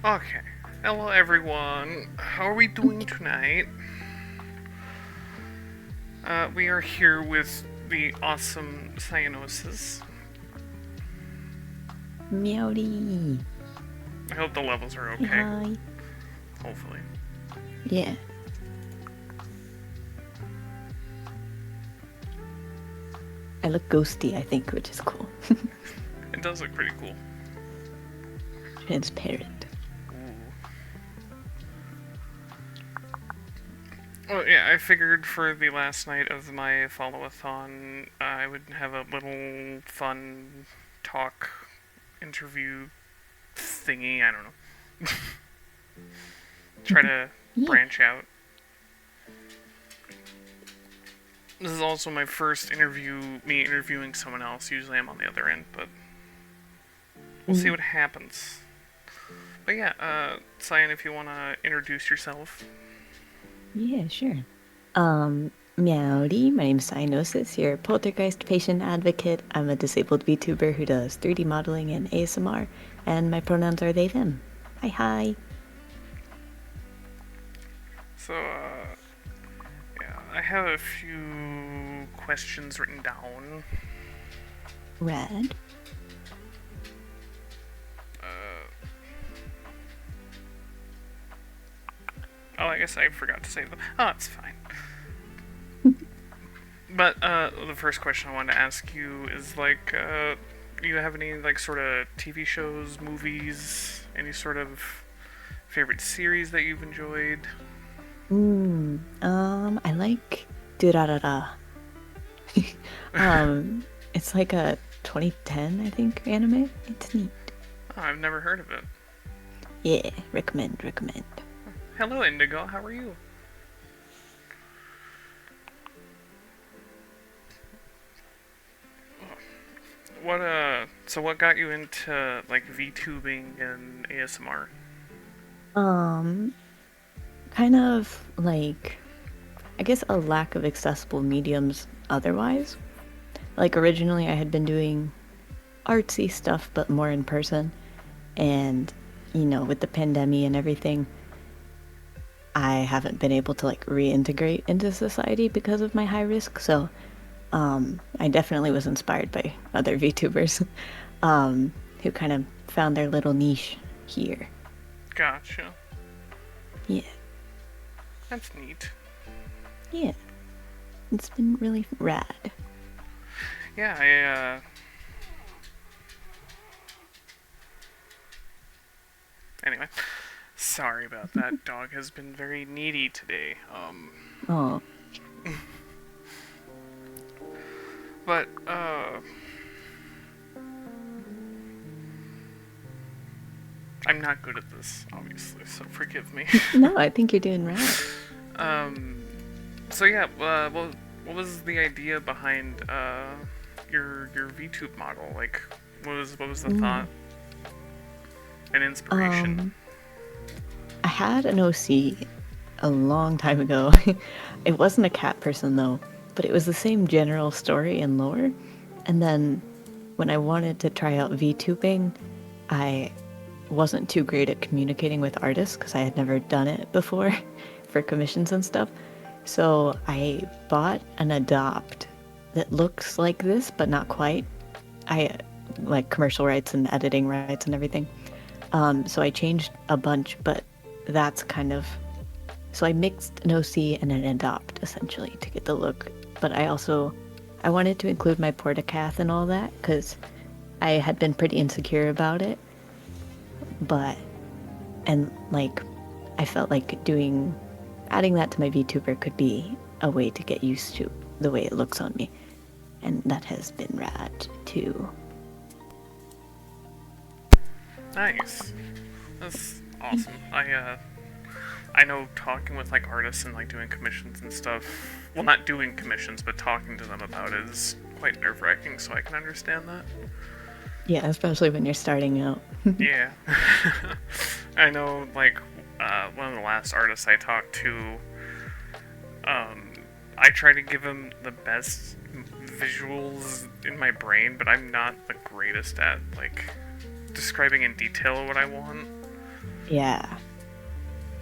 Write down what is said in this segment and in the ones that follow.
Okay. Hello, everyone. How are we doing tonight? We are here with the awesome cyanosis. Meowdy. I hope the levels are okay. Hi. Hopefully. Yeah. I look ghosty, I think, which is cool. It does look pretty cool. Transparent. Well, yeah, I figured for the last night of my follow-a-thon, I would have a little fun talk interview thingy. I don't know. Try to branch out. This is also my first interview, me interviewing someone else. Usually I'm on the other end, but we'll see what happens. But yeah, Cyan, if you want to introduce yourself. Yeah, sure. Meowdy, my name's Cyanosis, your poltergeist patient advocate. I'm a disabled VTuber who does 3D modeling and ASMR, and my pronouns are they, them. Hi. So, yeah, I have a few questions written down. Rad. Oh, I guess I forgot to say them. Oh, it's fine. But, the first question I wanted to ask you is, like, do you have any, like, sort of TV shows, movies, any sort of favorite series that you've enjoyed? I like Durarara. It's like a 2010, I think, anime. It's neat. Oh, I've never heard of it. Yeah, recommend. Hello, Indigo. How are you? So what got you into, like, VTubing and ASMR? Kind of like, I guess, a lack of accessible mediums otherwise. Like, originally I had been doing artsy stuff, but more in person. And, with the pandemic and everything, I haven't been able to, like, reintegrate into society because of my high risk. So, I definitely was inspired by other VTubers who kind of found their little niche here. Gotcha. Yeah. That's neat. Yeah. It's been really rad. Yeah, Anyway, sorry about that. Dog has been very needy today. Oh. But, I'm not good at this, obviously, so forgive me. No, I think you're doing rad. So yeah, what was the idea behind, your VTube model? Like, what was the thought and inspiration? I had an OC a long time ago. It wasn't a cat person though, but it was the same general story and lore. And then when I wanted to try out VTubing, I wasn't too great at communicating with artists because I had never done it before for commissions and stuff. So I bought an Adopt that looks like this, but not quite. I like commercial rights and editing rights and everything. So I changed a bunch, but that's kind of... So I mixed an OC and an Adopt, essentially, to get the look. But I wanted to include my Portacath and all that, because I had been pretty insecure about it. I felt like adding that to my VTuber could be a way to get used to the way it looks on me. And that has been rad, too. Nice. Awesome. I know talking with like artists and like doing commissions and stuff. Well, not doing commissions, but talking to them about it is quite nerve wracking. So I can understand that. Yeah, especially when you're starting out. Yeah. I know, like, one of the last artists I talked to, um, I try to give him the best visuals in my brain, but I'm not the greatest at, like, describing in detail what I want. Yeah,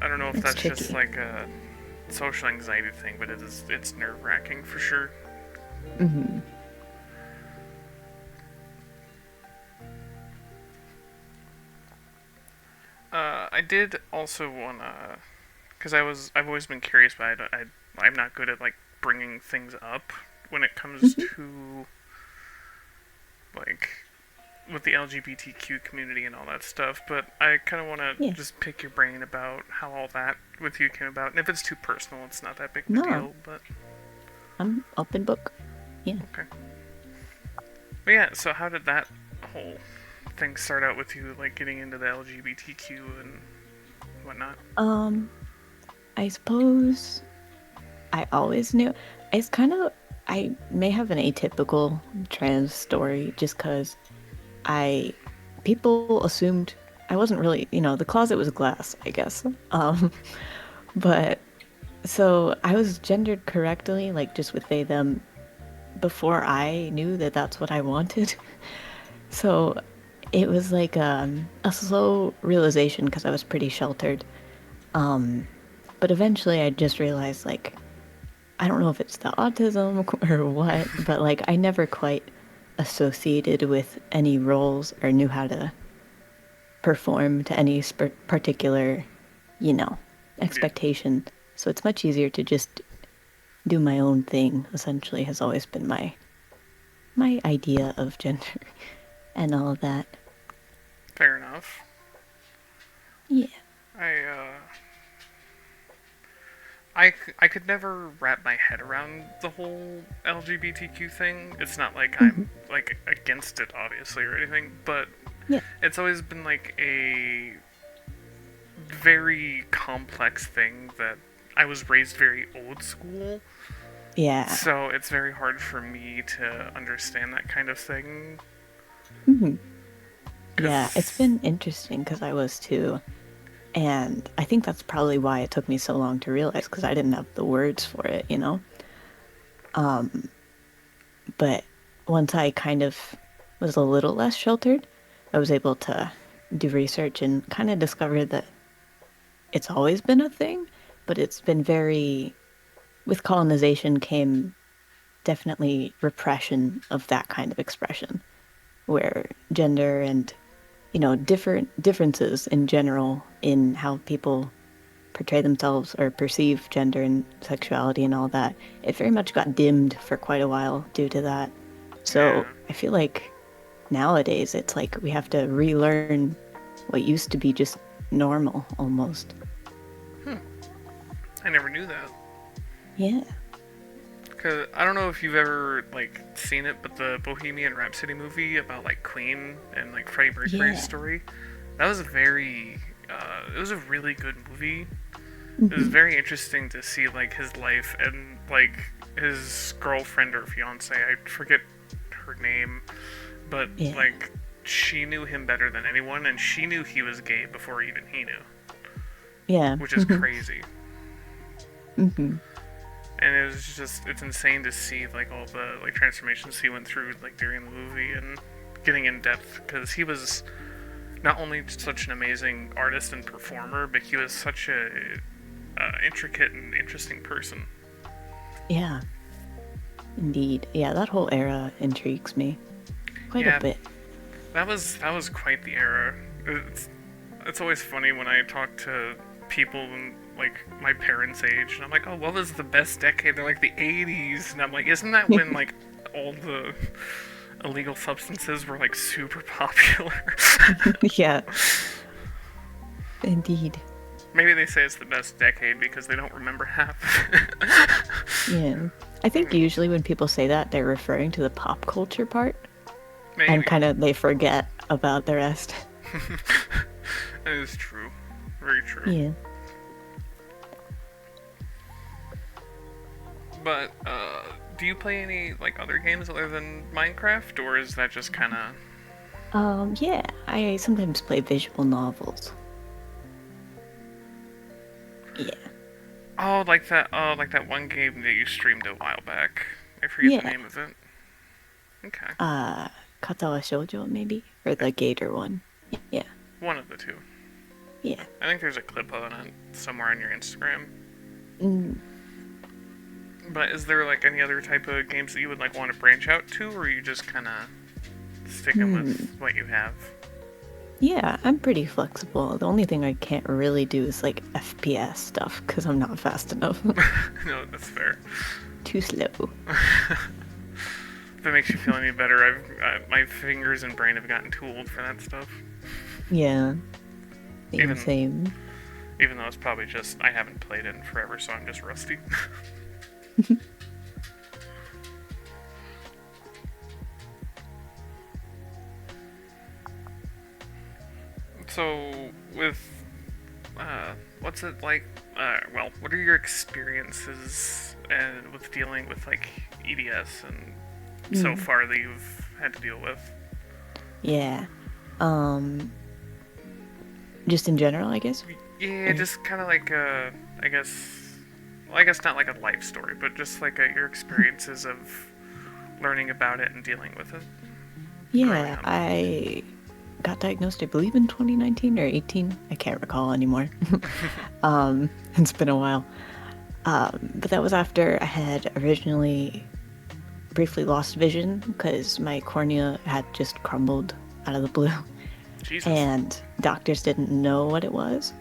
I don't know if it's that's just, tricky. like, a social anxiety thing, but it's nerve wracking for sure. Hmm. I did also wanna, because I've always been curious, but I'm not good at like bringing things up when it comes Hmm. to like with the LGBTQ community and all that stuff. But I kind of want to Yeah. just pick your brain about how all that with you came about. And if it's too personal, it's not that big of a No, deal. But I'm open book. Yeah. okay. But yeah, so how did that whole thing start out with you, like getting into the LGBTQ and whatnot? Um, I suppose I always knew. It's kind of, I may have an atypical trans story just because I, people assumed I wasn't really, the closet was glass, I guess. But so I was gendered correctly, like just with they, them, before I knew that that's what I wanted. So it was like a slow realization because I was pretty sheltered. Um, but eventually I just realized, like, I don't know if it's the autism or what, but like I never quite associated with any roles or knew how to perform to any particular, you know, Yeah, expectation. So it's much easier to just do my own thing, essentially, has always been my idea of gender and all of that. fair enough. Yeah. I I could never wrap my head around the whole LGBTQ thing. It's not like Hmm. I'm like against it, obviously, or anything, but Yeah. it's always been like a very complex thing that I was raised very old school, Yeah. so it's very hard for me to understand that kind of thing. Hmm. Yeah, it's Cause been interesting because I was too. And I think that's probably why it took me so long to realize because I didn't have the words for it. But once I kind of was a little less sheltered, I was able to do research and kind of discover that it's always been a thing, but it's been very, with colonization came definitely repression of that kind of expression, where gender and, different differences in general in how people portray themselves or perceive gender and sexuality and all that, it very much got dimmed for quite a while due to that. So yeah, I feel like nowadays it's like we have to relearn what used to be just normal almost. I never knew that. Yeah. Cause I don't know if you've ever like seen it, but the Bohemian Rhapsody movie about like Queen and like Freddie Mercury's Yeah. story, that was a very, it was a really good movie. It was Hmm. very interesting to see like his life and like his girlfriend or fiance. I forget her name, but Yeah. like she knew him better than anyone, and she knew he was gay before even he knew, Yeah. which is crazy. Hmm. And it was just it's insane to see like all the like transformations he went through like during the movie and getting in depth because he was not only such an amazing artist and performer, but he was such a intricate and interesting person. Yeah. Indeed. Yeah, that whole era intrigues me quite a Yeah, bit. that was quite the era. It's always funny when I talk to people like my parents' age, and I'm like, oh, what was the best decade? They're like the '80s, and I'm like, isn't that when like all the illegal substances were like super popular? Yeah. Indeed. Maybe they say it's the best decade because they don't remember half. Yeah. I think usually when people say that, they're referring to the pop culture part and Maybe kind of they forget about the rest. that is true. very true. Yeah. But do you play any like other games other than Minecraft, or is that just kind of? Yeah, I sometimes play visual novels. Yeah. Oh, like that. Oh, like that one game that you streamed a while back. I forget the Yeah. name of it. Okay, Uh, Katawa Shoujo, maybe? Or the Gator one. Yeah. one of the two. Yeah. I think there's a clip on it somewhere on your Instagram. Mm, But is there like any other type of games that you would like want to branch out to, or are you just kind of sticking hmm. with what you have? Yeah, I'm pretty flexible. The only thing I can't really do is like FPS stuff because I'm not fast enough. No, that's fair. Too slow. If that makes you feel any better, my fingers and brain have gotten too old for that stuff. Yeah. Same, Even same. even though it's probably just I haven't played it in forever, so I'm just rusty. So with what's it like? Well, what are your experiences with dealing with like EDS and so Mm, far that you've had to deal with? yeah. Um, just in general, I guess. Yeah, Or, just kind of like I guess, well, I guess not like a life story, but just like your experiences of learning about it and dealing with it growing yeah, up. I got diagnosed, I believe, in 2019 or 18. I can't recall anymore. It's been a while. But that was after I had originally briefly lost vision because my cornea had just crumbled out of the blue, Jesus. and doctors didn't know what it was.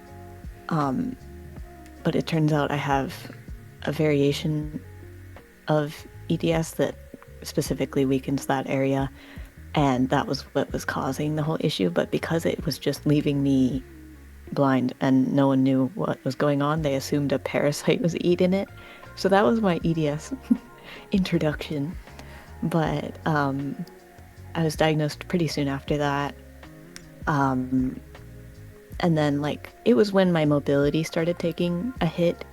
But it turns out I have a variation of EDS that specifically weakens that area, and that was what was causing the whole issue. But because it was just leaving me blind and no one knew what was going on, they assumed a parasite was eating it. So that was my EDS introduction. But I was diagnosed pretty soon after that. And then, like, it was when my mobility started taking a hit.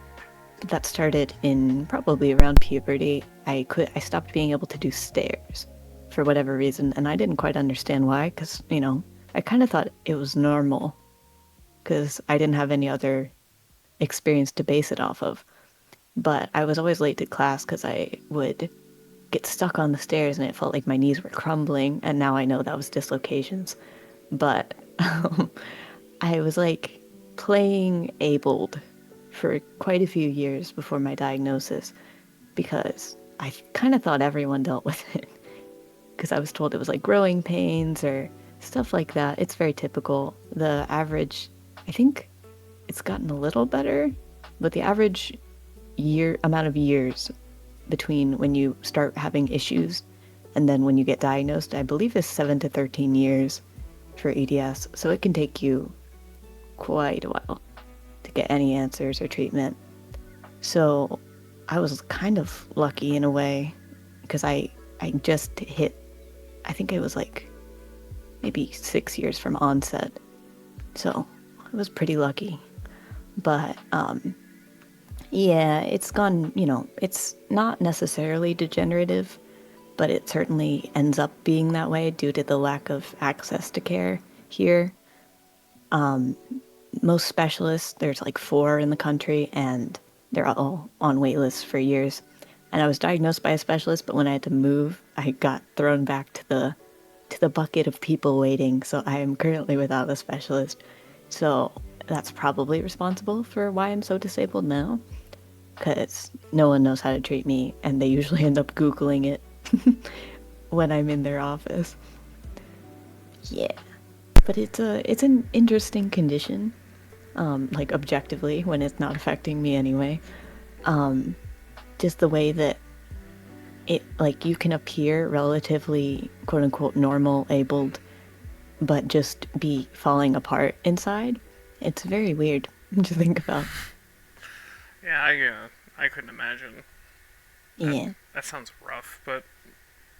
That started in probably around puberty. I stopped being able to do stairs for whatever reason, and I didn't quite understand why, because, I kind of thought it was normal because I didn't have any other experience to base it off of. But I was always late to class because I would get stuck on the stairs and it felt like my knees were crumbling. And now I know that was dislocations. But I was like playing abled for quite a few years before my diagnosis because I kind of thought everyone dealt with it because I was told it was like growing pains or stuff like that. It's very typical. The average, I think it's gotten a little better, but the average year amount of years between when you start having issues and then when you get diagnosed, I believe is 7 to 13 years for EDS. So it can take you quite a while to get any answers or treatment. So I was kind of lucky in a way because I just hit, I think it was like maybe 6 years from onset. So I was pretty lucky. But yeah, it's gone, it's not necessarily degenerative, but it certainly ends up being that way due to the lack of access to care here. Most specialists, there's like four in the country, and they're all on wait lists for years. And I was diagnosed by a specialist, but when I had to move, I got thrown back to the bucket of people waiting. So I am currently without a specialist. So that's probably responsible for why I'm so disabled now, because no one knows how to treat me, and they usually end up Googling it when I'm in their office. Yeah, but it's an interesting condition, like objectively when it's not affecting me anyway. Just the way that it like you can appear relatively quote unquote normal abled, but just be falling apart inside. It's very weird to think about. Yeah, I couldn't imagine. That Yeah, that sounds rough, but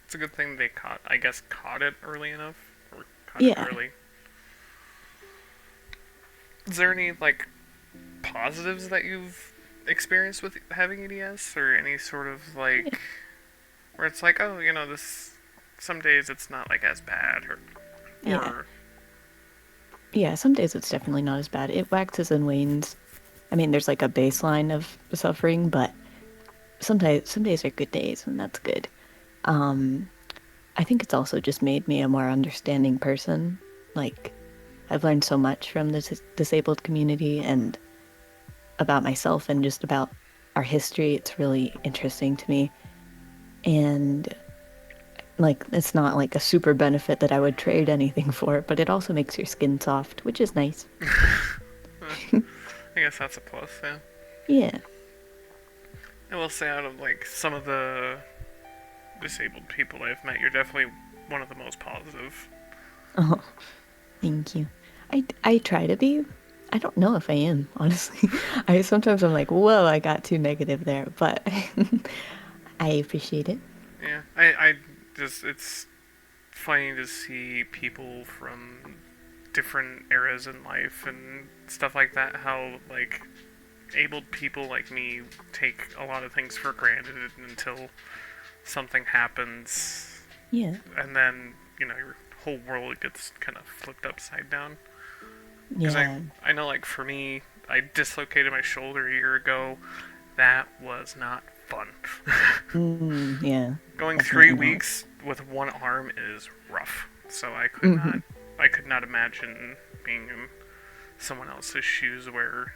it's a good thing they I guess, caught it early enough or caught it yeah, early. Is there any like positives that you've experienced with having EDS, or any sort of Yeah. like where it's like, oh, this some days it's not like as bad, Yeah. or Yeah, some days it's definitely not as bad. It waxes and wanes. I mean, there's like a baseline of suffering, but sometimes some days are good days, and that's good. Um, I think it's also just made me a more understanding person. Like, I've learned so much from the disabled community and about myself and just about our history. It's really interesting to me. And like, it's not like a super benefit that I would trade anything for, but it also makes your skin soft, which is nice. I guess that's a plus. Yeah, Yeah. I will say out of like some of the disabled people I've met, you're definitely one of the most positive. Oh, thank you. I try to be. I don't know if I am, honestly. I sometimes I'm like, whoa, I got too negative there, but I appreciate it. Yeah, I just it's funny to see people from different eras in life and stuff like that. How like abled people like me take a lot of things for granted until something happens, Yeah. and then your whole world gets kind of flipped upside down. Because I Yeah. I know like for me, I dislocated my shoulder a year ago. That was not fun. Yeah. Going three Definitely not. weeks with one arm is rough. So Hmm. I could not imagine being in someone else's shoes where,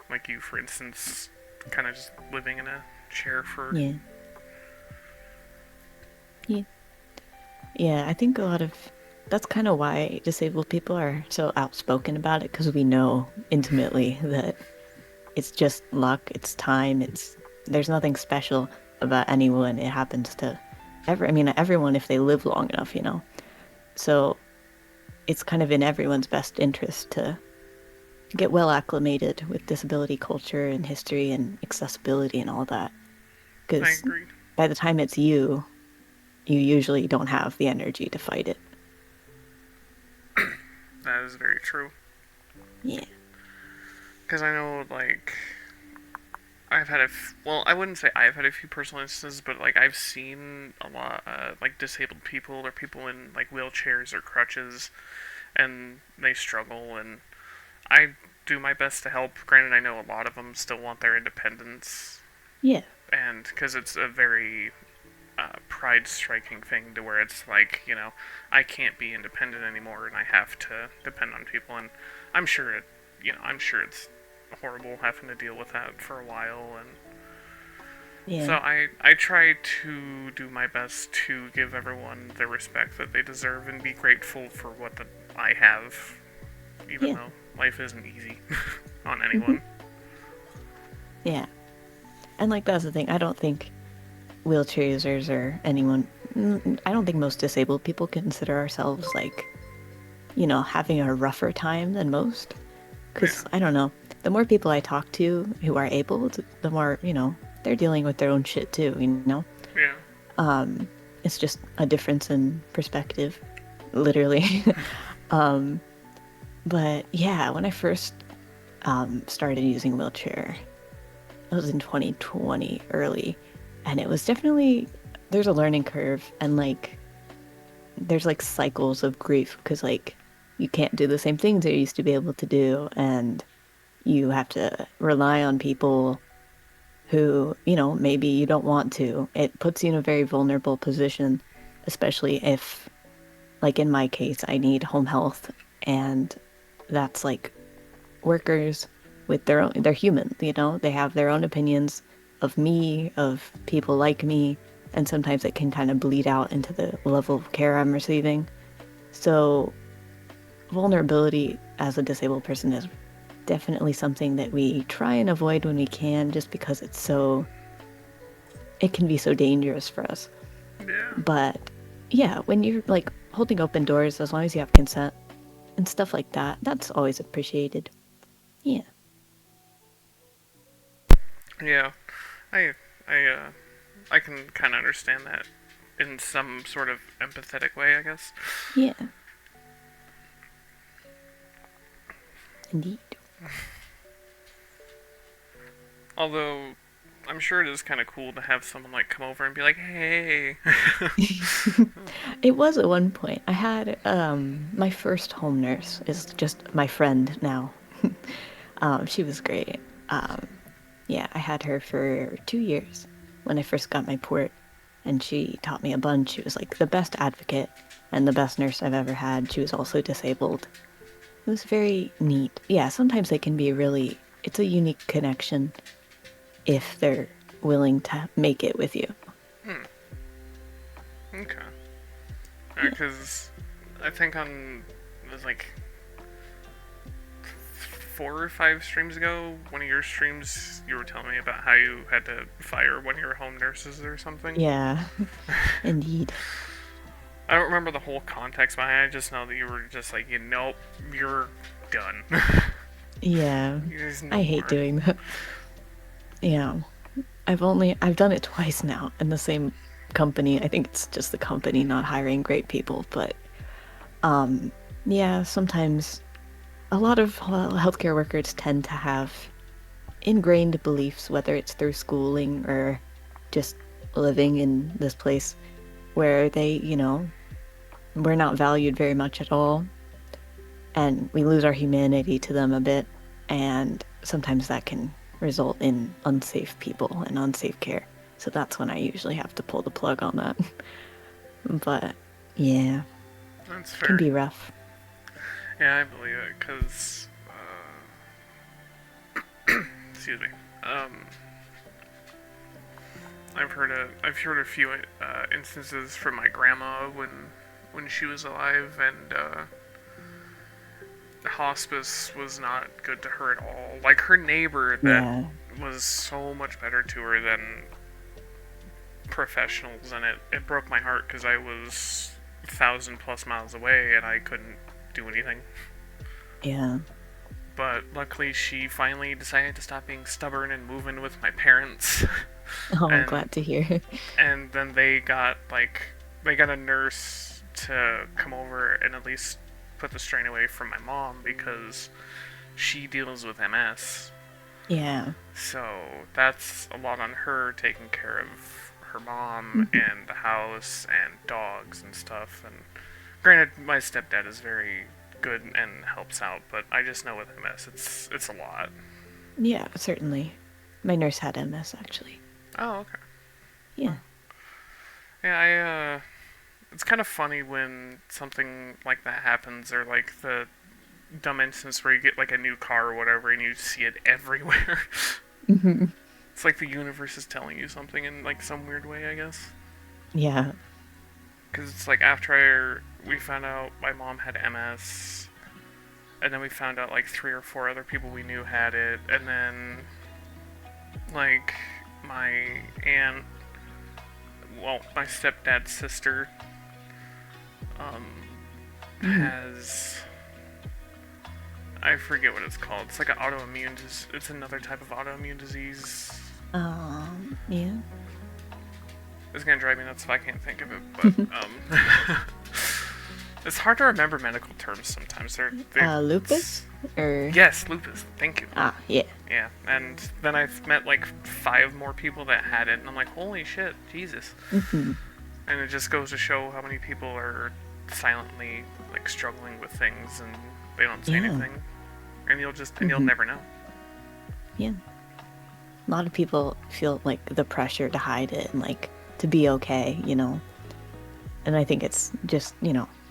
like you, for instance, kind of just living in a chair for. Yeah. Yeah. Yeah. I think a lot of that's kind of why disabled people are so outspoken about it because we know intimately that it's just luck, it's time, there's nothing special about anyone. It happens to I mean everyone if they live long enough, you know. So it's kind of in everyone's best interest to get well acclimated with disability culture and history and accessibility and all that. I Because agree. by the time it's you, you usually don't have the energy to fight it. That is very true. Yeah. Because I know, like, I've had well, I wouldn't say I've had a few personal instances, but like I've seen a lot, like disabled people or people in like wheelchairs or crutches, and they struggle, and I do my best to help. Granted, I know a lot of them still want their independence, Yeah. and because it's a very pride striking thing to where it's like, I can't be independent anymore and I have to depend on people. And I'm sure I'm sure it's horrible having to deal with that for a while. And so Yeah. I try to do my best to give everyone the respect that they deserve and be grateful for what I have, even Yeah. though life isn't easy on Hmm. anyone. Yeah. And like that's the thing. I don't think wheelchair users or anyone, I don't think most disabled people consider ourselves like, having a rougher time than most. Yeah, Because I don't know, the more people I talk to who are able, the more, they're dealing with their own shit too, you know? yeah, It's just a difference in perspective, literally. um, but yeah, when I first started using a wheelchair, it was in 2020 early, and it was definitely, there's a learning curve, and like, there's like cycles of grief because like you can't do the same things you used to be able to do, and you have to rely on people who, maybe you don't want to. It puts you in a very vulnerable position, especially if, like in my case, I need home health, and that's like workers with their own, they're human, they have their own opinions of me, of people like me, and sometimes it can kind of bleed out into the level of care I'm receiving. So, vulnerability as a disabled person is definitely something that we try and avoid when we can, just because it can be so dangerous for us. yeah. But yeah, when you're like holding open doors, as long as you have consent and stuff like that, that's always appreciated. Yeah. Yeah, I I I can kind of understand that in some sort of empathetic way, I guess. Yeah. Indeed. Although, I'm sure it is kind of cool to have someone like come over and be like, "Hey." It was at one point. I had my first home nurse is just my friend now. She was great. Um, yeah, I had her for 2 years when I first got my port, and she taught me a bunch. She was like the best advocate and the best nurse I've ever had. She was also disabled. It was very neat. Yeah, sometimes they can be really, it's a unique connection if they're willing to make it with you. Hmm. Okay. Yeah. Because I think on it was like 4 or 5 streams ago, one of your streams, you were telling me about how you had to fire one of your home nurses or something. Yeah, indeed. I don't remember the whole context behind it. I just know that you were just like, nope, you're done. Yeah, There's no I hate more. doing that. Yeah, I've done it twice now in the same company. I think it's just the company not hiring great people, but um, yeah, sometimes a lot of healthcare workers tend to have ingrained beliefs, whether it's through schooling or just living in this place where we're not valued very much at all, and we lose our humanity to them a bit, and sometimes that can result in unsafe people and unsafe care. So that's when I usually have to pull the plug on that. But yeah, That's can fair. be rough. Yeah, I believe it, because, excuse me. Um, I've heard a few instances from my grandma when she was alive, and hospice was not good to her at all. Like her neighbor that Yeah, was so much better to her than professionals, and it broke my heart because I was 1,000+ miles away and I couldn't do anything. yeah. But luckily, she finally decided to stop being stubborn and move in with my parents, Oh, I'm and glad to hear. and then they got a nurse to come over and at least put the strain away from my mom because she deals with MS. Yeah. So that's a lot on her taking care of her mom Mhm. and the house and dogs and stuff. And granted, my stepdad is very good and helps out, but I just know with MS, it's a lot. Yeah, certainly. My nurse had MS actually. Oh, okay. Yeah. Well, yeah, it's kind of funny when something like that happens, or like the dumb instance where you get like a new car or whatever, and you see it everywhere. Hmm. It's like the universe is telling you something in like some weird way, I guess. Yeah. Because it's like after we found out my mom had MS, and then we found out like 3 or 4 other people we knew had it, and then like my aunt, well, my stepdad's sister, um, Mm. has, I forget what it's called. It's like an autoimmune. It's another type of autoimmune disease. Yeah. It's gonna drive me nuts if I can't think of it, but it's hard to remember medical terms sometimes. They Lupus or Yes, lupus. Thank you. yeah. Yeah, and then I've met like 5 more people that had it, and I'm like, holy shit, Jesus. Hmm. And it just goes to show how many people are silently like struggling with things, and they don't say Yeah. anything, and you'll Hmm. never know. Yeah. A lot of people feel like the pressure to hide it and like to be okay. And I think it's just,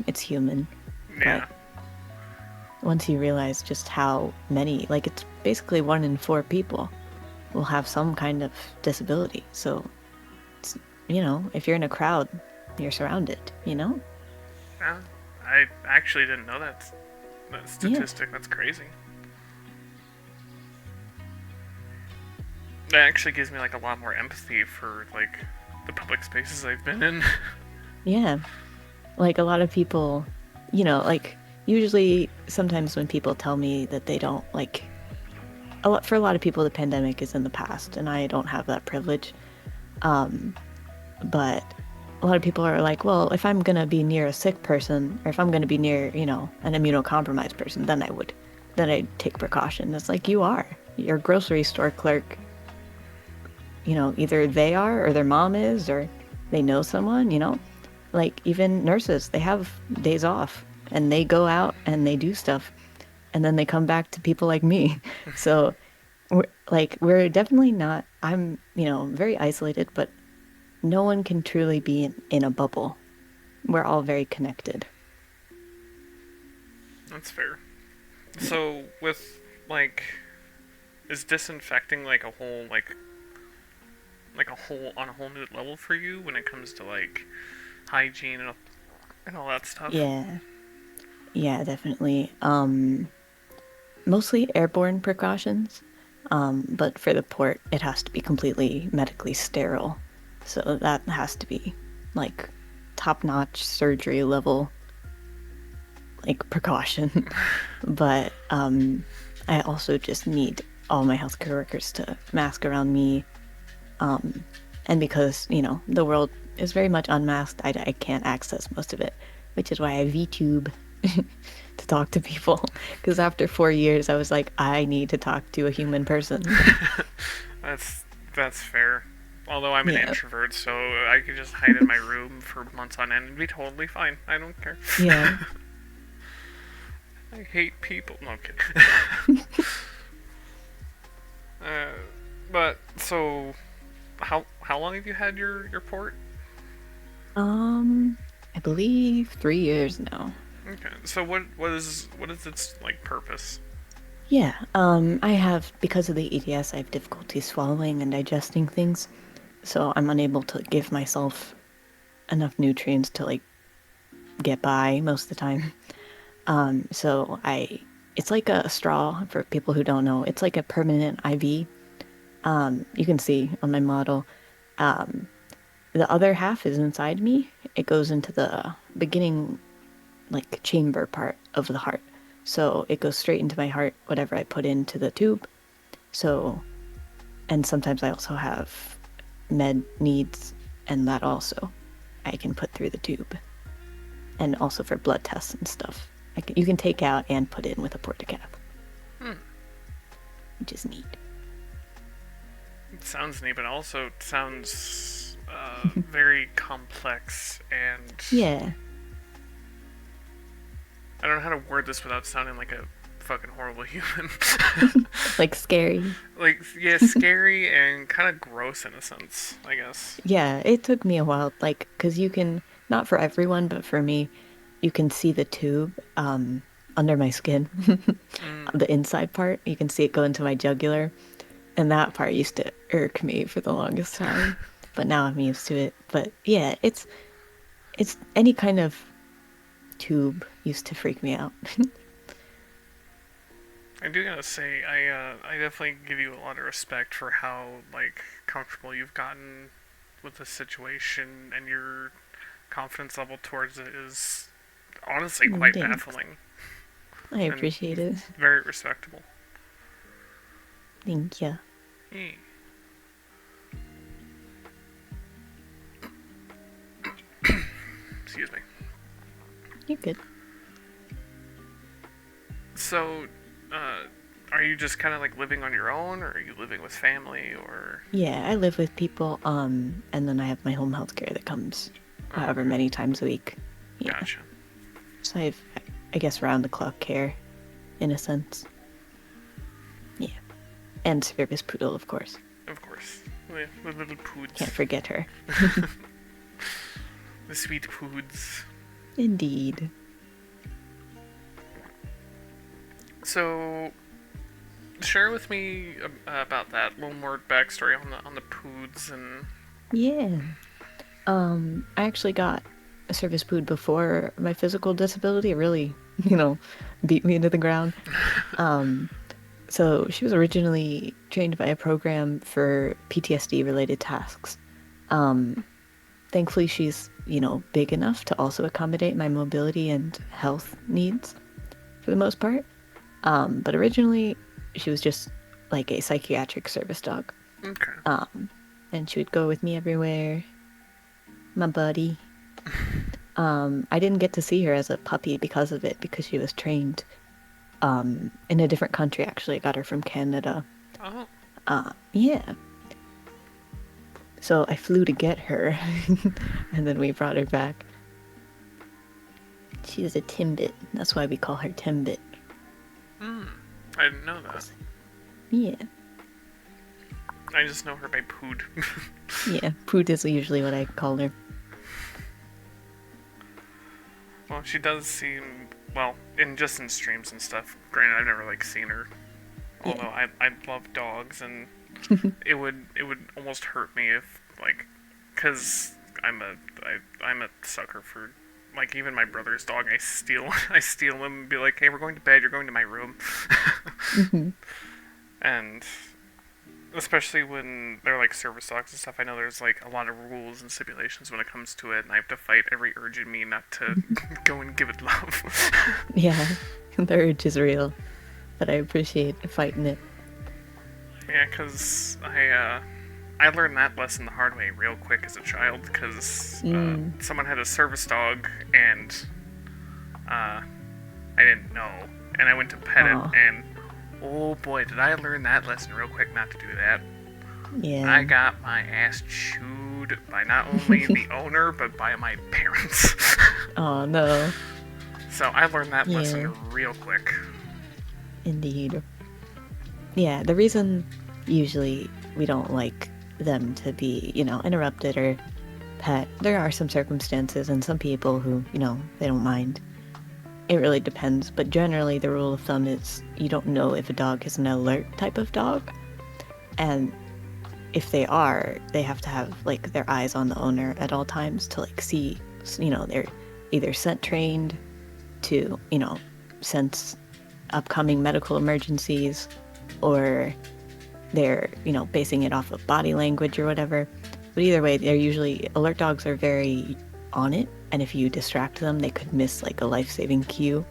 it's human. But Yeah, once you realize just how many, like it's basically 1 in 4 people will have some kind of disability. So, if you're in a crowd, you're surrounded. yeah. I actually didn't know that Yeah. statistic. That's crazy. That actually gives me like a lot more empathy for like the public spaces I've been in. Yeah. Like a lot of people, like usually sometimes when people tell me that they don't like for a lot of people the pandemic is in the past and I don't have that privilege. Um, but a lot of people are like, well, if I'm going to be near a sick person or if I'm going to be near, an immunocompromised person, then I would. then I take precaution. It's like, you are. Your grocery store clerk, either they are or their mom is or they know someone. Like even nurses, they have days off and they go out and they do stuff and then they come back to people like me. So we're definitely not, I'm, very isolated, but no one can truly be in a bubble. We're all very connected. That's fair. Yeah. So with like, is disinfecting like a whole on a whole new level for you when it comes to like hygiene and all that stuff? Yeah. Yeah, definitely. Mostly airborne precautions. But for the port, it has to be completely medically sterile. So that has to be like top-notch surgery level like precaution. But I also just need all my healthcare workers to mask around me. Um, and because, the world is very much unmasked, I can't access most of it, which is why I VTube to talk to people. Because after 4 years, I was like, I need to talk to a human person. That's that's fair. Although I'm an Yeah. introvert, so I could just hide in my room for months on end and be totally fine. I don't care. Yeah. I hate people. No, I'm kidding. uh, but so, how long have you had your port? I believe 3 years now. Okay. So what is its like purpose? Yeah. I have, because of the EDS, I have difficulty swallowing and digesting things. So I'm unable to give myself enough nutrients to like get by most of the time. So it's like a straw for people who don't know. It's like a permanent IV. You can see on my model. Um, the other half is inside me. It goes into the beginning, like chamber part of the heart. So it goes straight into my heart, whatever I put into the tube. So, and sometimes I also have med needs, and that also I can put through the tube. And also for blood tests and stuff. You can take out and put in with a portacath, Hmm. which is neat. It sounds neat, but also sounds very complex and Yeah, I don't know how to word this without sounding like a fucking horrible human. like scary. Like, yeah, scary and kind of gross in a sense, I guess. Yeah, it took me a while, like, because you can, not for everyone, but for me, you can see the tube under my skin, Mm. the inside part. You can see it go into my jugular, and that part used to irk me for the longest time. But now I'm used to it. But yeah, it's any kind of tube used to freak me out. I do gotta say, I definitely give you a lot of respect for how like comfortable you've gotten with the situation, and your confidence level towards it is honestly quite Thanks. baffling I and appreciate it. very respectable. Thank you. Hmm. Excuse me. You're good. So, uh, are you just kind of like living on your own, or are you living with family, or? Yeah, I live with people, and then I have my home health care that comes Oh, however okay. many times a week. Yeah. Gotcha. So I have, I guess, round the clock care in a sense. Yeah. And service poodle, of course. Of course. The little Can't poods. forget her. The sweet poods. Indeed. So, share with me about that. A little more backstory on the poods and. Yeah. I actually got a service pood before my physical disability. It really, beat me into the ground. Um, so she was originally trained by a program for PTSD related tasks. Um, Thankfully, she's, big enough to also accommodate my mobility and health needs for the most part. But originally, she was just like a psychiatric service dog. Okay. And she would go with me everywhere, my buddy. I didn't get to see her as a puppy because of it, because she was trained in a different country, actually. I got her from Canada. Oh, Yeah. So I flew to get her, and then we brought her back. She is a Timbit. That's why we call her Timbit. I didn't know that. Yeah. I just know her by Pood. Yeah, Poot is usually what I call her. Well, she does seem, well, in streams and stuff. Granted, I've never like seen her. Although Yeah. I love dogs, and it would almost hurt me if like, cause I'm a sucker for like even my brother's dog. I steal him and be like, hey, we're going to bed. You're going to my room. Hmm. And especially when they're like service dogs and stuff, I know there's like a lot of rules and stipulations when it comes to it, and I have to fight every urge in me not to go and give it love. Yeah, the urge is real, but I appreciate fighting it. Yeah, because I learned that lesson the hard way real quick as a child because Mm. someone had a service dog and I didn't know, and I went to pet it, Oh, and oh boy, did I learn that lesson real quick not to do that. I yeah. got my ass chewed by not only the owner but by my parents. Oh, no. So I learned that Yeah, lesson real quick. indeed. Yeah, the reason usually we don't like them to be, interrupted or pet, there are some circumstances and some people who, they don't mind. It really depends, but generally the rule of thumb is you don't know if a dog is an alert type of dog. And if they are, they have to have like their eyes on the owner at all times to like see, they're either scent trained to, sense upcoming medical emergencies, or they're, basing it off of body language or whatever. But either way, they're usually, alert dogs are very on it. And if you distract them, they could miss like a life saving cue.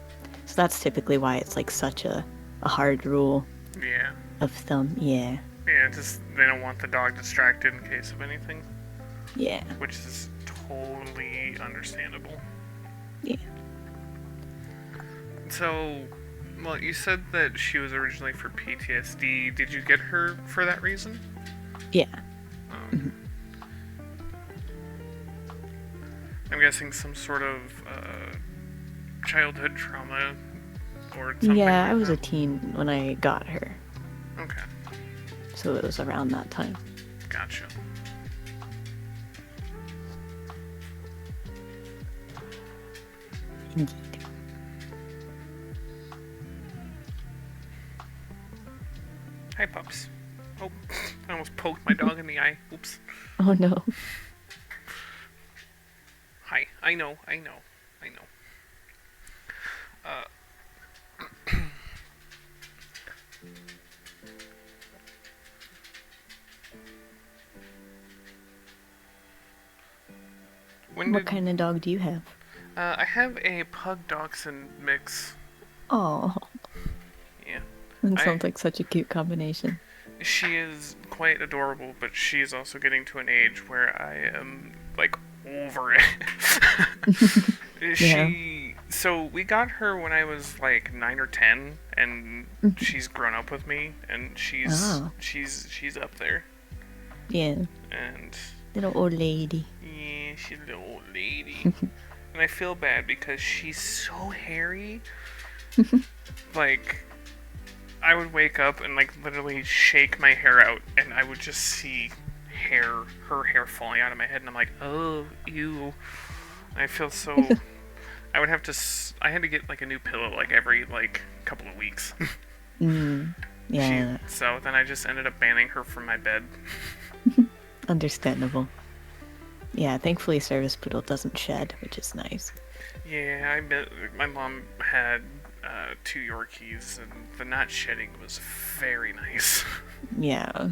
So that's typically why it's like such a hard rule Yeah. of thumb. Yeah. Yeah, just they don't want the dog distracted in case of anything, Yeah. which is totally understandable. Yeah. So, well, you said that she was originally for PTSD. Did you get her for that reason? Yeah. Um, I'm guessing some sort of childhood trauma or something Yeah, I like was a that. teen when I got her. Okay, So it was around that time. gotcha. Indeed. Hi, pups. Oh, I almost poked my dog in the eye. Oops. Oh no. Hi. I know. I know. I know. Uh, when What did kind of dog do you have? I have a pug dachshund mix? Oh, Yeah. that I sounds like such a cute combination. She is quite adorable, but she is also getting to an age where I am like over it. Yeah. So we got her when I was like 9 or 10, and Mhm. she's grown up with me, and Oh, she's up there, yeah. and Little old lady. yeah, she's a little old lady, and I feel bad because she's so hairy. Like I would wake up and like literally shake my hair out, and I would just see her hair falling out of my head, and I'm like, oh, ew. I feel so. I would have to. I had to get like a new pillow like every like couple of weeks. Mm, yeah, So then I just ended up banning her from my bed. understandable. Yeah, thankfully Service Poodle doesn't shed, which is nice. Yeah, I bet my mom had two Yorkies, and the not shedding was very nice. Yeah,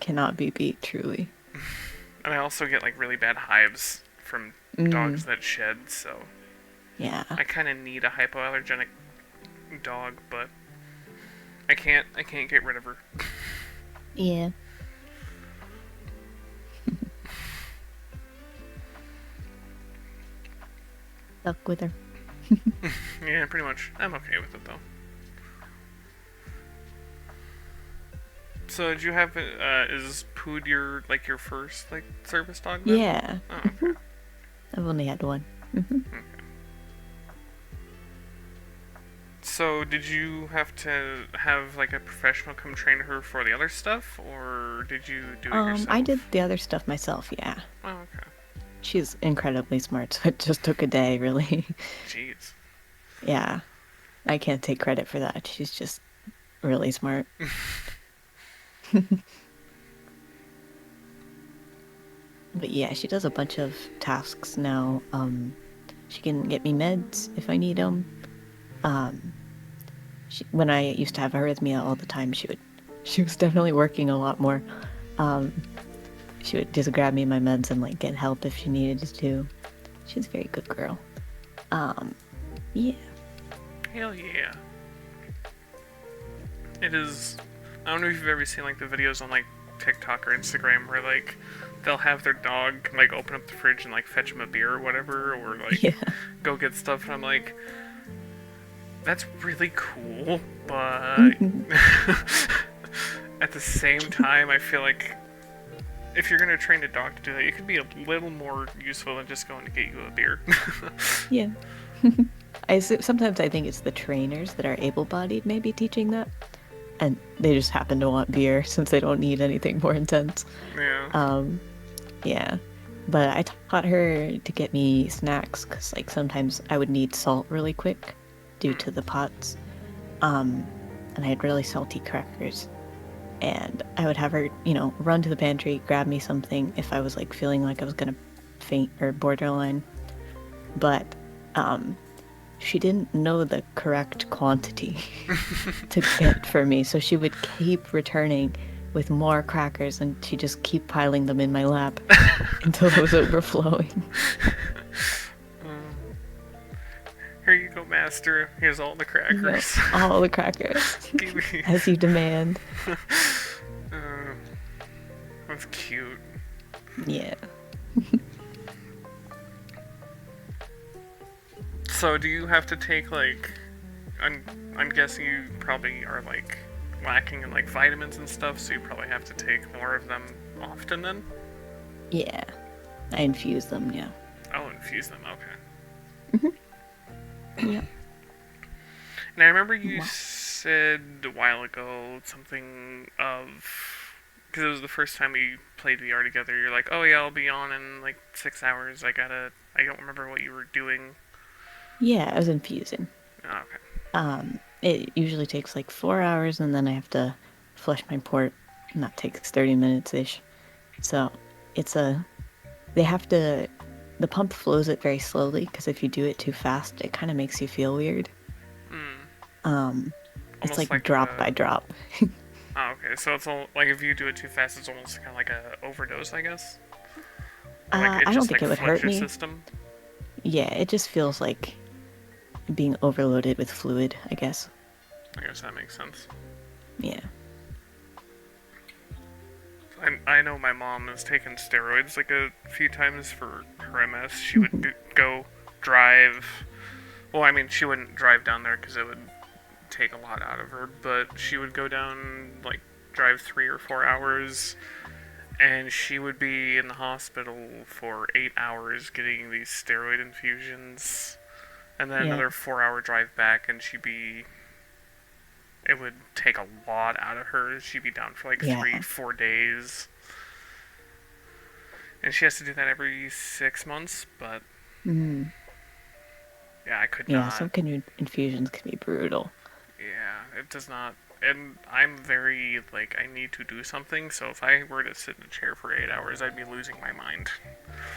cannot be beat, truly. And I also get like really bad hives from Mm, dogs that shed, so yeah, I kind of need a hypoallergenic dog, but I can't get rid of her. yeah. Stuck with her. Yeah, pretty much. I'm okay with it though. So did you have is Pood your first like service dog then? Yeah. Oh, okay. I've only had one. Okay. So did you have to have like a professional come train her for the other stuff, or did you do it I did yourself? the other stuff myself, yeah. Oh, okay. She's incredibly smart, so it just took a day, really. Jeez. Yeah, I can't take credit for that. She's just really smart. But yeah, she does a bunch of tasks now. She can get me meds if I need them. Um, when I used to have arrhythmia all the time, she was definitely working a lot more. Um, she would just grab me my meds and like get help if she needed to. She's a very good girl. Um, yeah. Hell yeah. It is. I don't know if you've ever seen like the videos on like TikTok or Instagram where like they'll have their dog like open up the fridge and like fetch them a beer or whatever, or like Yeah. go get stuff, and I'm like, that's really cool, but Mhm. at the same time, I feel like if you're gonna train a dog to do that, you could be a little more useful than just going to get you a beer. Yeah. Sometimes I think it's the trainers that are able-bodied maybe teaching that, and they just happen to want beer since they don't need anything more intense. Yeah. Um, yeah. But I taught her to get me snacks because like sometimes I would need salt really quick due Hmm. to the pots. Um, and I had really salty crackers. And I would have her, run to the pantry, grab me something if I was like feeling like I was gonna faint or borderline. But um, she didn't know the correct quantity to get for me, so she would keep returning with more crackers, and she'd just keep piling them in my lap until it was overflowing. Here you go, master. Here's all the Yep, crackers. all the crackers, Give me. as you demand. Uh, that's cute. Yeah. So, do you have to take like? I'm I'm guessing you probably are like lacking in like vitamins and stuff, so you probably have to take more of them often then. Yeah. I infuse them, yeah. Oh, infuse them. Okay. Yep. And I remember you Wow. said a while ago something of because it was the first time we played VR together. You're like, oh yeah, I'll be on in like 6 hours. I don't remember what you were doing. Yeah, I was infusing. Oh, okay. It usually takes like 4 hours, and then I have to flush my port, and that takes 30 minutes ish. So it's a, they have to, the pump flows it very slowly because if you do it too fast, it kind of makes you feel weird. Hmm. Um, it's Almost like like drop by a. drop. Oh, okay. So it's all like if you do it too fast, it's almost kind of like a overdose, I guess. Or like it I don't just think like it would floods hurt your me. system. Yeah, it just feels like being overloaded with fluid, I guess. I guess that makes sense. Yeah. I know my mom has taken steroids like a few times for her MS. She would go drive. Well, I mean, she wouldn't drive down there because it would take a lot out of her, but she would go down, like, drive 3 or 4 hours, and she would be in the hospital for 8 hours getting these steroid infusions, and then Yeah. another 4 hour drive back, and she'd be. It would take a lot out of her. She'd be down for like three, Yeah. 4 days. And she has to do that every 6 months, but Mm. yeah, I could Yeah, not. some infusions can be brutal. Yeah, it does not. And I'm very, like, I need to do something, so if I were to sit in a chair for 8 hours, I'd be losing my mind.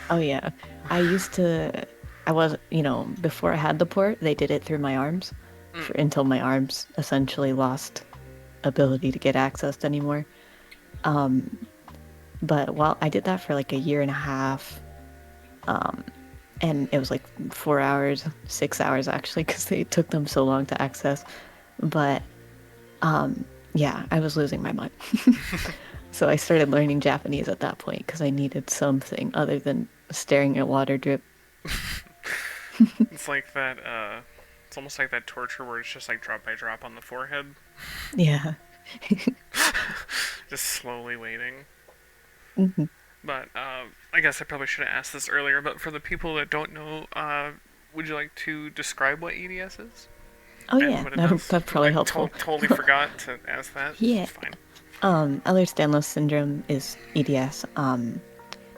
Oh yeah. I used to I was, before I had the port, they did it through my arms Mm, until my arms essentially lost ability to get accessed anymore. Um, but while I did that for like a year and a half, um, and it was like 4 hours, 6 hours actually, because they took them so long to access. But yeah, I was losing my mind. So I started learning Japanese at that point because I needed something other than staring at water drip. it's like that, it's almost like that torture where it's just like drop by drop on the forehead. Yeah. just slowly waiting. Hmm. But I guess I probably should have asked this earlier. But for the people that don't know, would you like to describe what EDS is Oh and yeah, what it does? that's probably helpful. Totally forgot to ask that. Yeah. It's fine. Ehlers-Danlos syndrome is EDS.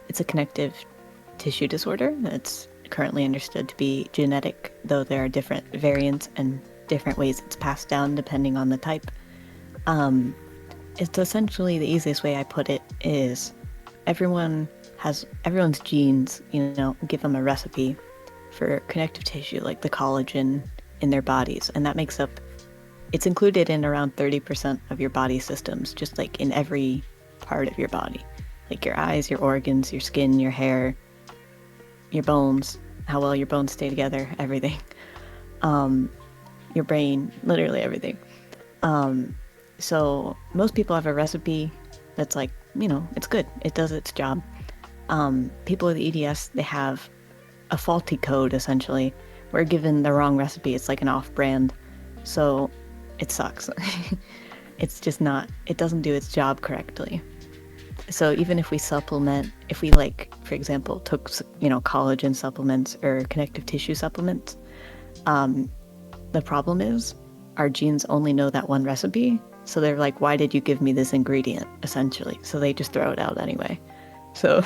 It's a connective tissue disorder that's currently understood to be genetic, though there are different variants and different ways it's passed down depending on the type. It's essentially the easiest way I put it is everyone's genes, give them a recipe for connective tissue, like the collagen in their bodies, and that makes up. It's included in around 30% of your body systems, just like in every part of your body, like your eyes, your organs, your skin, your hair, your bones, how well your bones stay together, everything. Your brain, literally everything. So most people have a recipe that's like, it's good. It does its job. People with EDS, they have a faulty code, essentially. We're given the wrong recipe. It's like an off-brand. So it sucks. It's just not, it doesn't do its job correctly. So even if we supplement, if we like, for example, took, collagen supplements or connective tissue supplements, the problem is our genes only know that one recipe. So they're like, why did you give me this ingredient, essentially? So they just throw it out anyway. So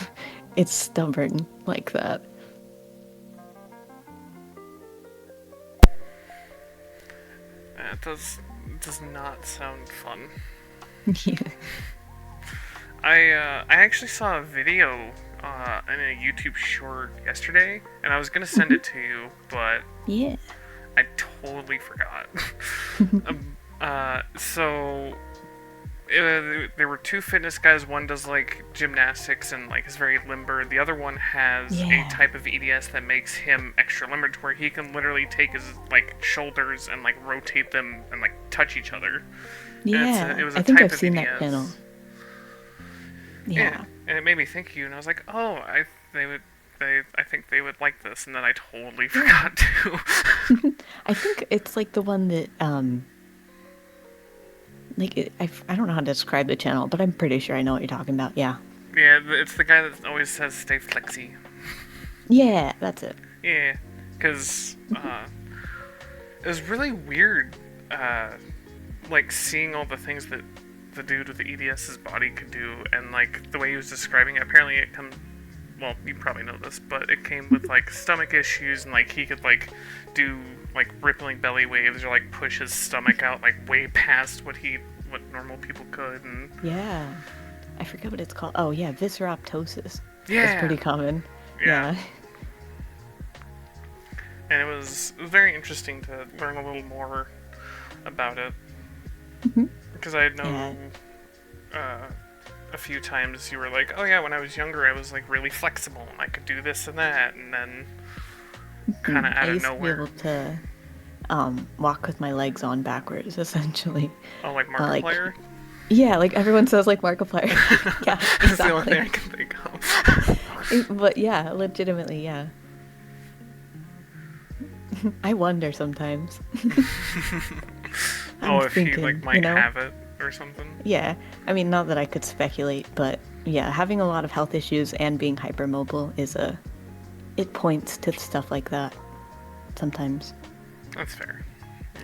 it's stubborn like that. That does not sound fun. Yeah. I actually saw a video in a YouTube short yesterday, and I was gonna send it to you, but Yeah. I totally forgot. So there were two fitness guys. One does like gymnastics and like is very limber. The other one has Yeah. a type of EDS that makes him extra limber, to where he can literally take his like shoulders and like rotate them and like touch each other. Yeah. It was a I think type I've of seen EDS. that channel. Yeah, Yeah. and it made me think of you, and I was like, oh, I think they would like this, and then I totally forgot to. I think it's like the one that I don't know how to describe the channel, but I'm pretty sure I know what you're talking about. Yeah. Yeah, it's the guy that always says "stay flexy." Yeah, that's it. Yeah, because it was really weird, like seeing all the things that the dude with the EDS's body could do, and like the way he was describing it. Apparently, it comes. Well, you probably know this, but it came with like stomach issues, and like he could like do like rippling belly waves or like push his stomach out like way past what normal people could, and Yeah. I forget what it's called. Oh, yeah, visceroptosis. yeah, It's pretty common. yeah. Yeah. And it was very interesting to learn a little more about it, because I had known a few times you were like, oh yeah, when I was younger I was like really flexible and I could do this and that, and then kind of out I of used nowhere. to be able to walk with my legs on backwards, essentially. Oh, like Like, Markiplier? yeah, like everyone says, like Markiplier. Yeah, That's the only thing I exactly. can think of. But yeah, legitimately, yeah. I wonder sometimes. I'm Oh, if he like thinking, might have it or something. Yeah. I mean, not that I could speculate, but yeah, having a lot of health issues and being hypermobile it points to stuff like that sometimes. That's fair.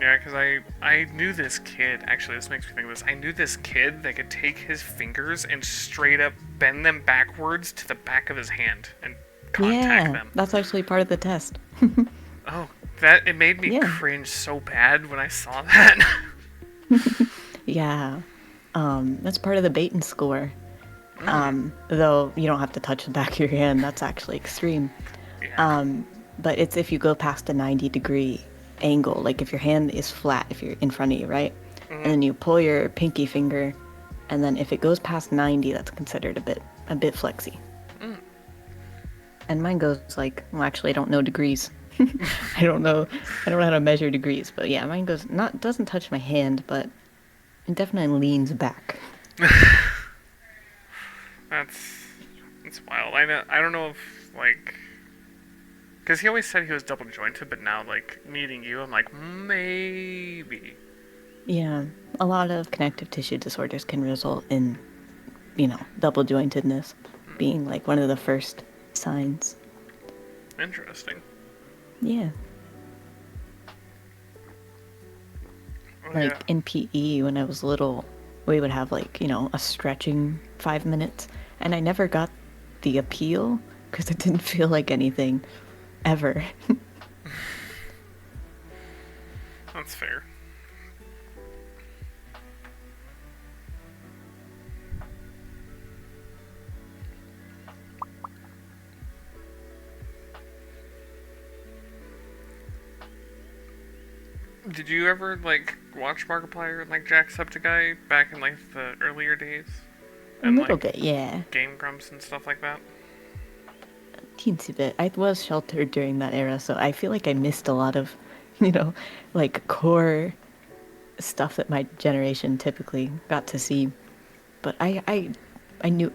Yeah, because I knew this kid. Actually, this makes me think of this. I knew this kid that could take his fingers and straight up bend them backwards to the back of his hand and contact Yeah, them. that's actually part of the test. Oh, that it made me Yeah. cringe so bad when I saw that. Yeah. That's part of the Baton score. Though you don't have to touch the back of your hand, that's actually extreme. Yeah. But it's if you go past a 90-degree angle, like if your hand is flat, if you're in front of you, right? And then you pull your pinky finger, and then if it goes past 90, that's considered a bit flexy. And mine goes like, well, actually, I don't know degrees. I don't know how to measure degrees, but yeah, mine doesn't touch my hand, but it definitely leans back. That's wild. I don't know if like, because he always said he was double jointed, but now like meeting you, I'm like maybe. Yeah, a lot of connective tissue disorders can result in double jointedness Hmm. being like one of the first signs. Interesting. Yeah. Oh yeah. Like in PE when I was little, we would have like, a stretching 5 minutes. And I never got the appeal because it didn't feel like anything ever. That's fair. Did you ever like watch Markiplier and like Jacksepticeye back in like the earlier days? A And little like bit, yeah. Game Grumps and stuff like that? Teensy bit. I was sheltered during that era, so I feel like I missed a lot of, you know, like core stuff that my generation typically got to see. But I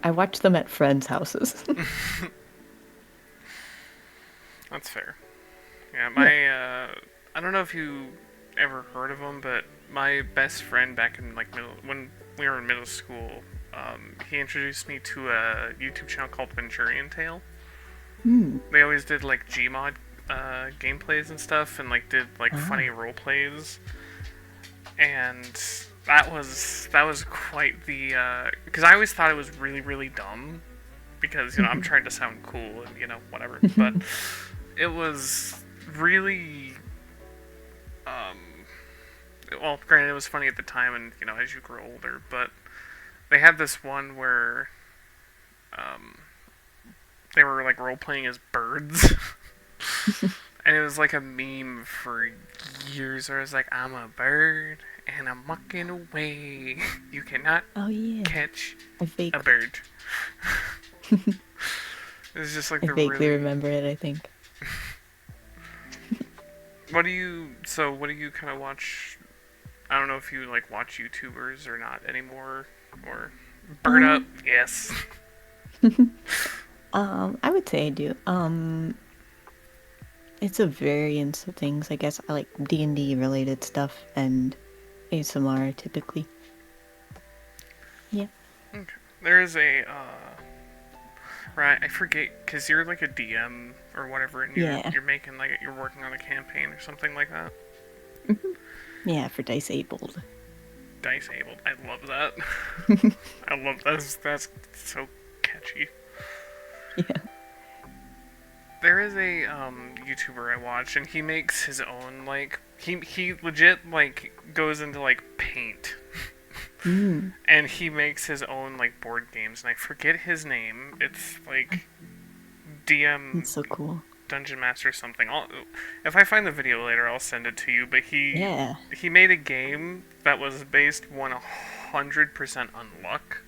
watched them at friends' houses. That's fair. Yeah, Yeah. I don't know if you ever heard of him, but my best friend back in like when we were in middle school, he introduced me to a YouTube channel called Venturian Tale. Hmm. They always did like Gmod gameplays and stuff, and like did like funny Ah. role plays, and that was quite the because I always thought it was really dumb because I'm trying to sound cool and whatever, but it was really well, granted, it was funny at the time, and as you grow older, but they had this one where um, they were like role playing as birds, and it was like a meme for years. Where it was like, "I'm a bird and I'm walking away. You cannot Oh yeah. catch I a vaguely bird." It was just like I the vaguely really. remember it, I think. What do you kind of watch? I don't know if you like watch YouTubers or not anymore, or Bird Up. Um Yes. I would say I do. It's a variance of things. I guess I like D&D related stuff and ASMR typically. Yeah. Okay. There's a right. I forget because you're like a DM or whatever, and you're Yeah. you're making like you're working on a campaign or something like that. Yeah, for disabled. Disabled. I love that. I love that's so catchy. Yeah. There is a YouTuber I watch, and he makes his own like he legit like goes into like paint, Mm. and he makes his own like board games, and I forget his name. It's like DM That's so cool. Dungeon Master something. If I find the video later, I'll send it to you. But Yeah. he made a game that was based 100% on luck,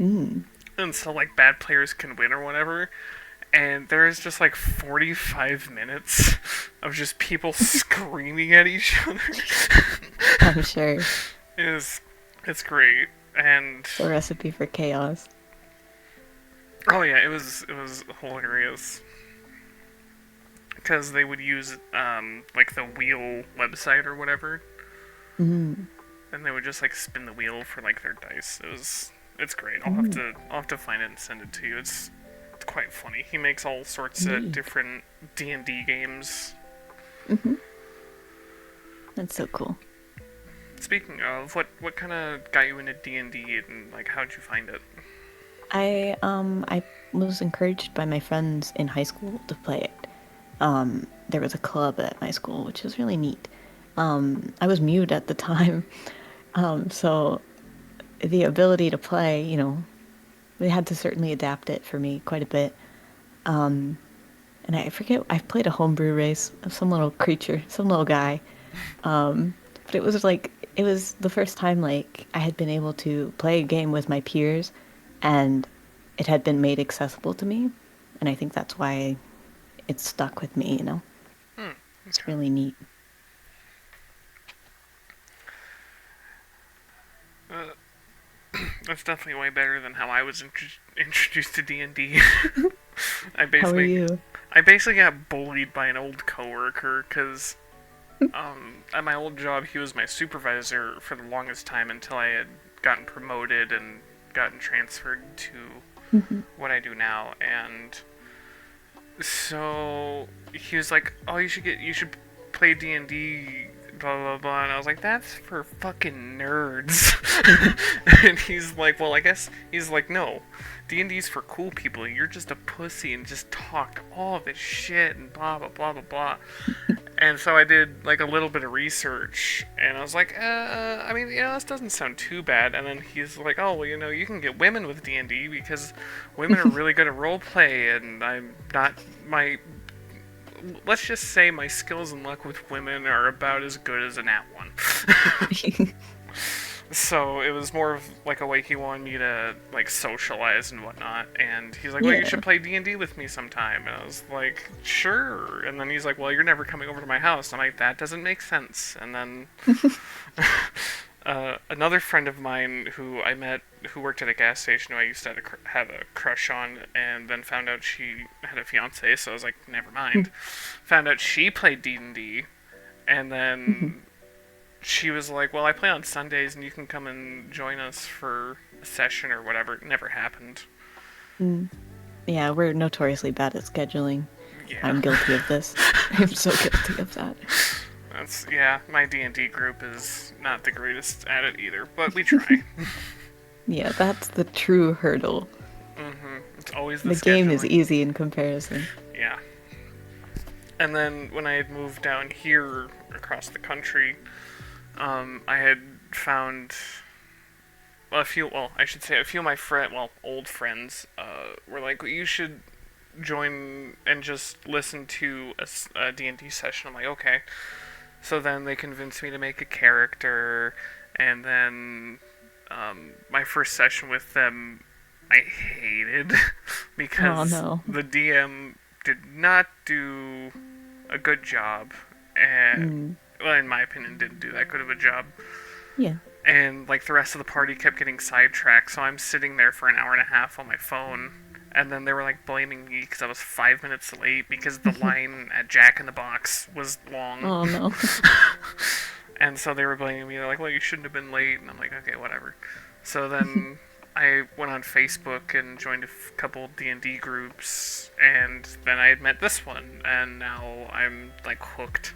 Mm. and so like bad players can win or whatever. And there is just like 45 minutes of just people screaming at each other. I'm sure. is it's great. And It's a recipe for chaos. oh yeah, it was hilarious because they would use like the wheel website or whatever, Mm. and they would just like spin the wheel for like their dice. It's great. Mm. I'll have to find it and send it to you. It's quite funny. He makes all sorts of Neat. different D&D games. Mm-hmm. That's so cool. Speaking of, what kind of got you into D&D and like how'd you find it? I was encouraged by my friends in high school to play it. There was a club at my school, which was really neat. I was mute at the time, so the ability to play, they had to certainly adapt it for me quite a bit. And I forget, I played a homebrew race of some little creature, some little guy. But it was the first time like I had been able to play a game with my peers, and it had been made accessible to me. And I think that's why it stuck with me. Hmm. It's Okay. really neat. Uh, that's definitely way better than how I was introduced to D&D. I How are basically you? I basically got bullied by an old coworker because at my old job he was my supervisor for the longest time until I had gotten promoted and gotten transferred to Mm-hmm. what I do now, and so he was like, "Oh, you should play D&D, blah blah blah," and I was like, "That's for fucking nerds." And he's like, "Well, I guess," he's like, "No, D&D's for cool people. You're just a pussy and just talked all this shit and blah blah blah blah blah." And so I did like a little bit of research, and I was like, I mean, this doesn't sound too bad. And then he's like, "Oh, well, you can get women with D&D because women are really good at roleplay, and I'm not my. Let's just say my skills and luck with women are about as good as an at one." So it was more of like a way he wanted me to like socialize and whatnot. And he's like, "Well, you Yeah. should play D&D with me sometime." And I was like, "Sure." And then he's like, "Well, you're never coming over to my house." I'm like, "That doesn't make sense." And then another friend of mine who I met, who worked at a gas station, who I used to have a crush on, and then found out she had a fiance. So I was like, "Never mind." Found out she played D&D, and then she was like, "Well, I play on Sundays, and you can come and join us for a session or whatever." It never happened. Mm. Yeah, we're notoriously bad at scheduling. Yeah. I'm guilty of this. I'm so guilty of that. My D&D group is not the greatest at it either, but we try. Yeah, that's the true hurdle. It's always the The scheduling. game is easy in comparison. Yeah. And then when I had moved down here across the country, I had found a few of my old friends were like, "You should join and just listen to a D&D session." I'm like, "Okay." So then they convinced me to make a character, and then my first session with them I hated Oh because no. the DM did not do a good job, and well, in my opinion, didn't do that good of a job. Yeah. And like the rest of the party kept getting sidetracked, so I'm sitting there for an hour and a half on my phone, and then they were like blaming me because I was 5 minutes late because the line at Jack in the Box was long. Oh no. And so they were blaming me. They're like, "Well, you shouldn't have been late," and I'm like, "Okay, whatever." So then I went on Facebook and joined a couple D&D groups, and then I had met this one, and now I'm like hooked.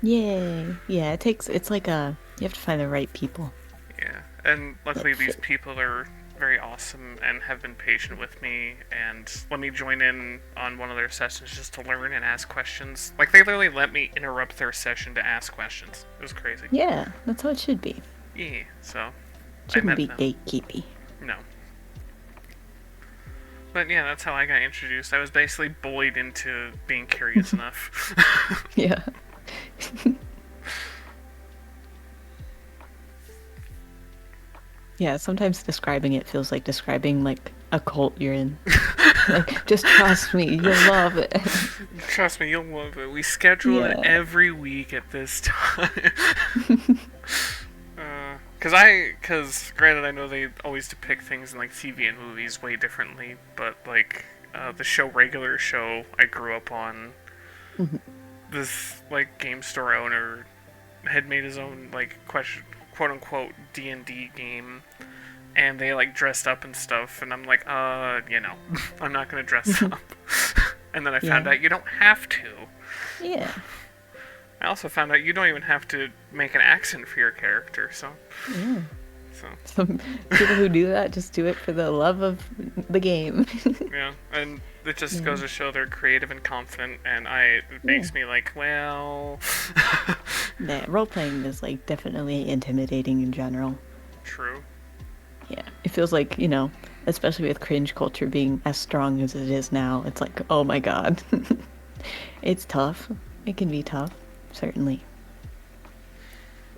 Yay. Yeah, it's like you have to find the right people Yeah, and luckily that these fit. people are very awesome and have been patient with me and let me join in on one of their sessions just to learn and ask questions. Like, they literally let me interrupt their session to ask questions. It was crazy. Yeah, that's how it should be. Yeah, so I Shouldn't met be them. gatekeepy. No. But yeah, that's how I got introduced. I was basically bullied into being curious enough. Yeah. Yeah, sometimes describing it feels like describing like a cult you're in. Like, just trust me, you'll love it. Trust me, you'll love it. We schedule it Yeah. every week at this time. Because granted, I know they always depict things in like TV and movies way differently, but like the regular show I grew up on, this like game store owner had made his own like quote unquote D&D game, and they like dressed up and stuff, and I'm like, I'm not gonna dress up. And then I found Yeah. out you don't have to. Yeah. I also found out you don't even have to make an accent for your character, so Yeah. so Some people who do that just do it for the love of the game. yeah, and it just Yeah. goes to show they're creative and confident, and it makes me like, well, Yeah, role playing is like definitely intimidating in general. true. Yeah. It feels like, especially with cringe culture being as strong as it is now, it's like, oh my god. It's tough. It can be tough, certainly.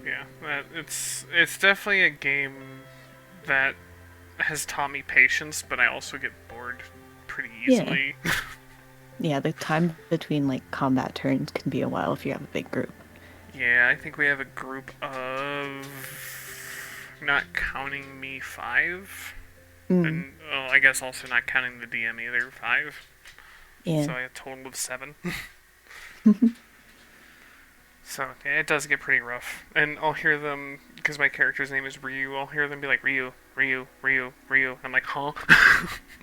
Yeah, it's definitely a game that has taught me patience, but I also get bored pretty Yeah. easily. Yeah, the time between like combat turns can be a while if you have a big group. Yeah, I think we have a group of, not counting me, 5. And I guess also not counting the DM either, 5. Yeah. So I have a total of 7. So yeah, it does get pretty rough, and I'll hear them because my character's name is Ryu, I'll hear them be like, Ryu, Ryu, Ryu, Ryu. And I'm like, huh?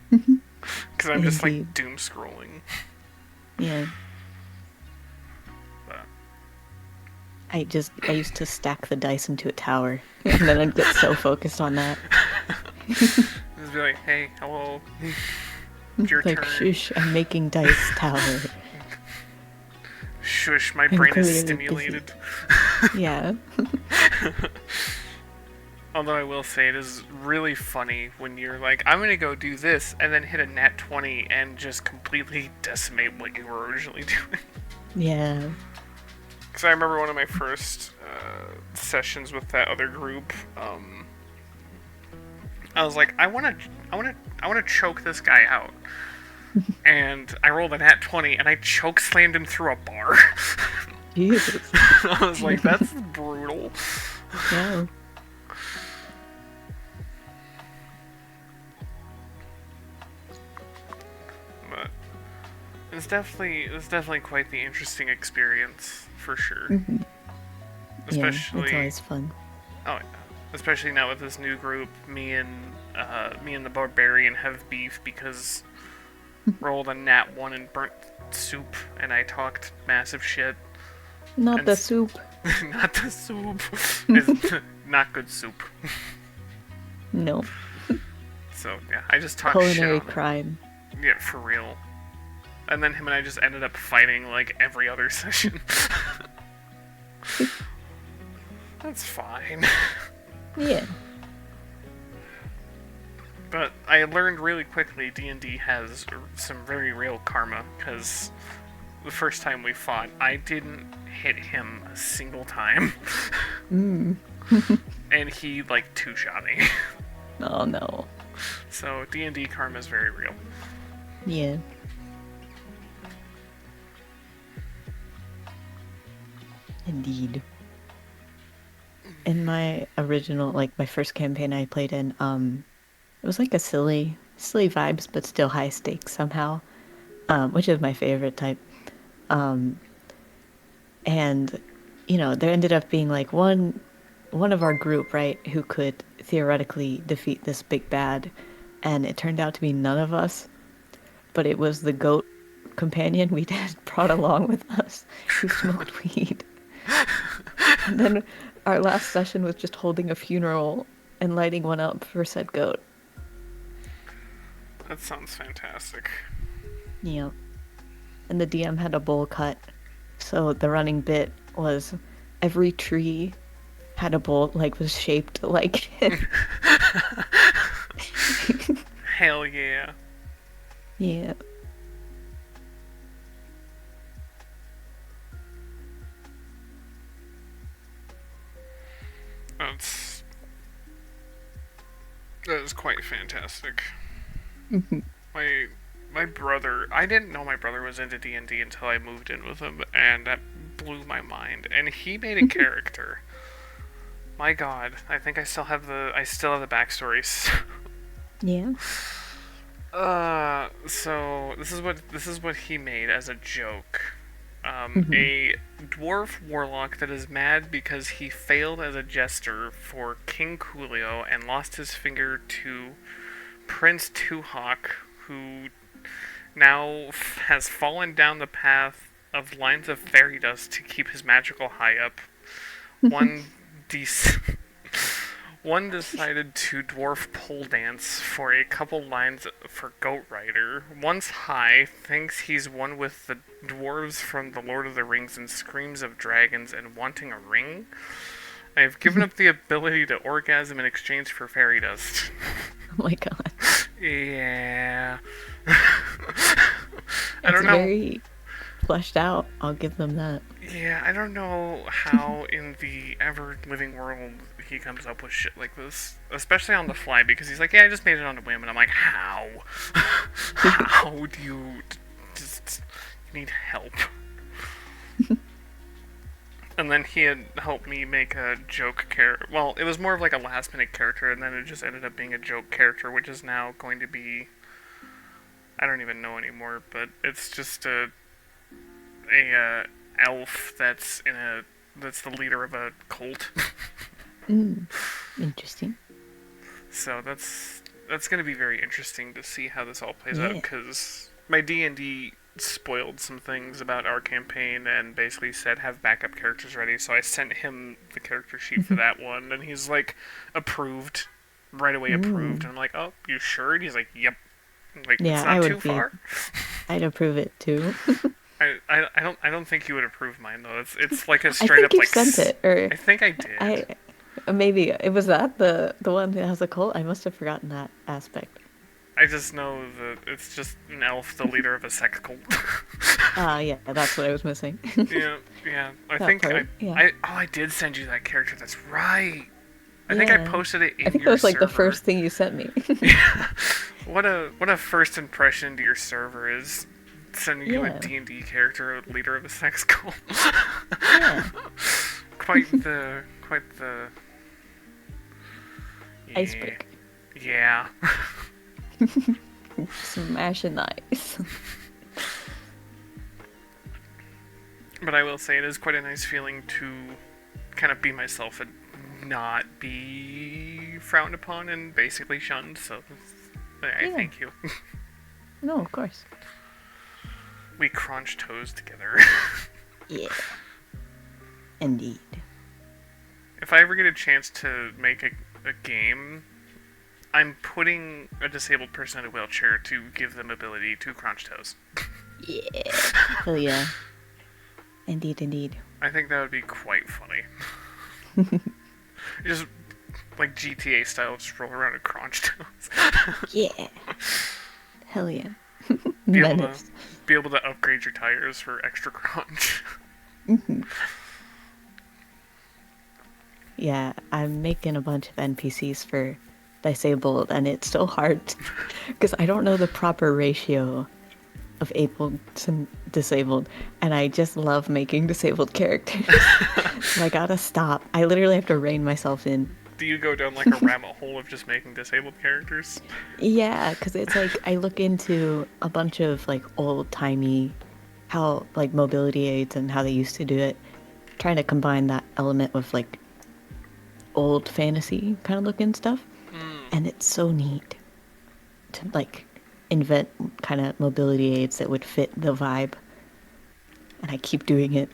Because I'm just like Indeed. doom scrolling. Yeah. But I used to stack the dice into a tower, and then I'd get so focused on that. just be like, hey, hello. It's your Like, turn. shush, I'm making dice tower. Shush, my I'm brain is clearly stimulated. Yeah. Although I will say it is really funny when you're like, I'm gonna go do this, and then hit a nat 20 and just completely decimate what you were originally doing. Yeah. Because I remember one of my first sessions with that other group. I was like, I wanna choke this guy out, and I rolled a nat 20, and I choke slammed him through a bar. Jesus. I was like, that's brutal. Yeah. But it's definitely quite the interesting experience for sure. Mm-hmm. Yeah, it's Especially always fun. oh yeah. Especially now with this new group, me and the barbarian have beef because rolled a nat 1 and burnt soup, and I talked massive shit. Not And the soup. not the soup. It's not good soup. No. So yeah, I just talked shit Culinary on him. crime. Yeah, for real. And then him and I just ended up fighting like every other session. That's fine. Yeah. But I learned really quickly D&D has some very real karma, because the first time we fought, I didn't hit him a single time. Mm. And he, like, two-shot me. Oh no. So D&D karma is very real. Yeah. Indeed. In my original, like my first campaign I played in, it was like a silly vibes, but still high stakes somehow, which is my favorite type. Um, and there ended up being like one of our group, right, who could theoretically defeat this big bad, and it turned out to be none of us, but it was the goat companion we had brought along with us who smoked weed. And then our last session was just holding a funeral and lighting one up for said goat. That sounds fantastic. Yeah. And the DM had a bowl cut. So the running bit was every tree had a bowl, like, was shaped like it. Hell yeah. Yeah. That's... That is quite fantastic. Mhm. My brother, I didn't know my brother was into D&D until I moved in with him, and that blew my mind. And he made a character. My god, I think I still have the backstories. Yeah. So this is what he made as a joke. Mhm. A dwarf warlock that is mad because he failed as a jester for King Coolio and lost his finger to Prince Tuhawk, who now has fallen down the path of lines of fairy dust to keep his magical high up. One dec- One decided to dwarf pole dance for a couple lines for Goat Rider. Once high, thinks he's one with the dwarves from The Lord of the Rings and screams of dragons and wanting a ring. I have given up the ability to orgasm in exchange for fairy dust. Oh my god. Yeah. I It's don't know. very fleshed out. I'll give them that. Yeah, I don't know how in the ever living world he comes up with shit like this, especially on the fly. Because he's like, "Yeah, I just made it on a whim," and I'm like, "How? How do you just you need help?" And then he had helped me make a joke character. Well, it was more of like a last minute character, and then it just ended up being a joke character, which is now going to be, I don't even know anymore, but it's just a elf that's the leader of a cult. Mm. Interesting. So that's going to be very interesting to see how this all plays out, Yeah. because my D&D spoiled some things about our campaign and basically said have backup characters ready. So I sent him the character sheet for that one, and he's like, approved, right away approved. Mm. And I'm like, oh, you sure? And he's like, yep. I'm like, it's Yeah, I not would too be. far. I'd approve it too. I don't think you would approve mine though. It's like a I straight think up you like sent it, or I think I did. I maybe it was that the one that has a cult. I must have forgotten that aspect. I just know that it's just an elf, the leader of a sex cult. Yeah, that's what I was missing. Yeah, yeah. I That think part. Yeah. I did send you that character. That's right. I think I Yeah. posted it I in think that your was like the server. first thing you sent me. What a first impression to your server is sending you a Yeah. D&D character, leader of a sex cult. Yeah. quite the yeah. Icebreaker. Yeah. Smashing the ice. But I will say it is quite a nice feeling to kind of be myself and not be frowned upon and basically shunned. So I Yeah. thank you. No, of course. We crunch toes together. Yeah. Indeed. If I ever get a chance to make a game, I'm putting a disabled person in a wheelchair to give them ability to crunch toes. Yeah. Hell yeah. Indeed, indeed. I think that would be quite funny. Just like GTA style, just roll around and crunch toes. Yeah. Hell yeah. be able to Menace. be able to upgrade your tires for extra crunch. Yeah, I'm making a bunch of NPCs for disabled, and it's so hard because I don't know the proper ratio of able to disabled, and I just love making disabled characters. So I gotta stop. I literally have to rein myself in. Do you go down like a rabbit hole of just making disabled characters? Yeah, because it's like I look into a bunch of like old timey, how like mobility aids and how they used to do it, trying to combine that element with like old fantasy kind of looking stuff. Mm. And it's so neat to like invent kind of mobility aids that would fit the vibe. And I keep doing it.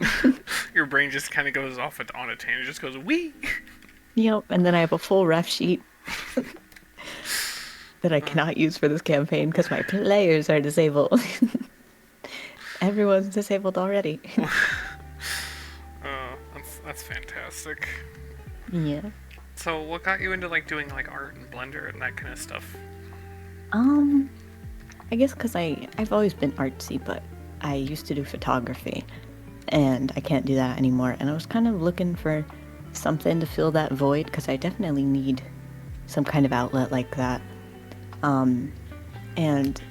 Your brain just kind of goes off on a tangent. It just goes wee. Yep. And then I have a full ref sheet that I cannot use for this campaign because my players are disabled. Everyone's disabled already. That's fantastic. Yeah. So, what got you into like doing like art and Blender and that kind of stuff? Um, I guess because I've always been artsy, but I used to do photography, and I can't do that anymore. And I was kind of looking for something to fill that void because I definitely need some kind of outlet like that. And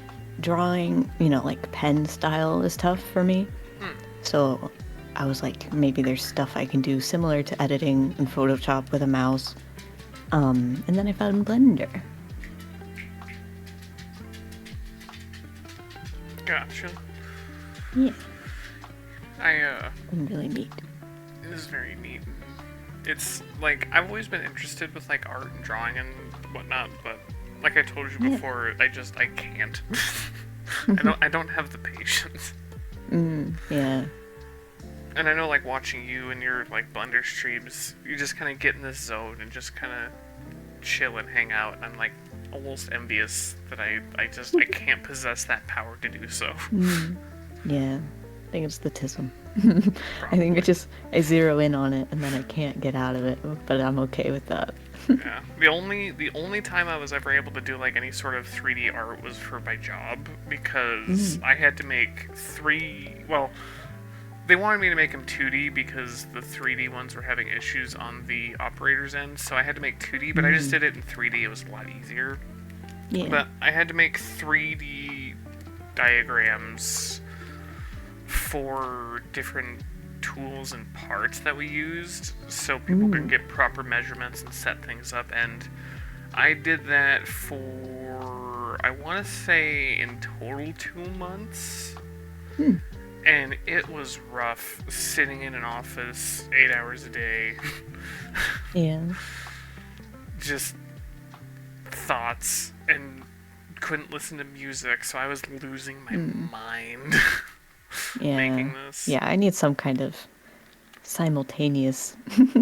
drawing, like pen style is tough for me. Hmm. So I was like, maybe there's stuff I can do similar to editing in Photoshop with a mouse. And then I found Blender. Gotcha. Yeah, It really neat. is very neat. It's like I've always been interested with like art and drawing and whatnot, but like I told you Yeah. before, I can't. I don't have the patience. Yeah. And I know like watching you and your like Blender streams, you just kind of get in this zone and just kind of chill and hang out. And I'm like almost envious that I can't possess that power to do so. Yeah. I think it's the tism. I think Probably. I zero in on it and then I can't get out of it, but I'm okay with that. Yeah. The only time I was ever able to do like any sort of 3D art was for my job because I had to make they wanted me to make them 2D because the 3D ones were having issues on the operator's end, so I had to make 2D, but I just did it in 3D. It was a lot easier. Yeah. But I had to make 3D diagrams for different tools and parts that we used so people could get proper measurements and set things up, and I did that for I want to say in total 2 months. And it was rough sitting in an office 8 hours a day. Yeah. Just thoughts, and couldn't listen to music, so I was losing my Mm. mind Yeah. making this. Yeah, I need some kind of simultaneous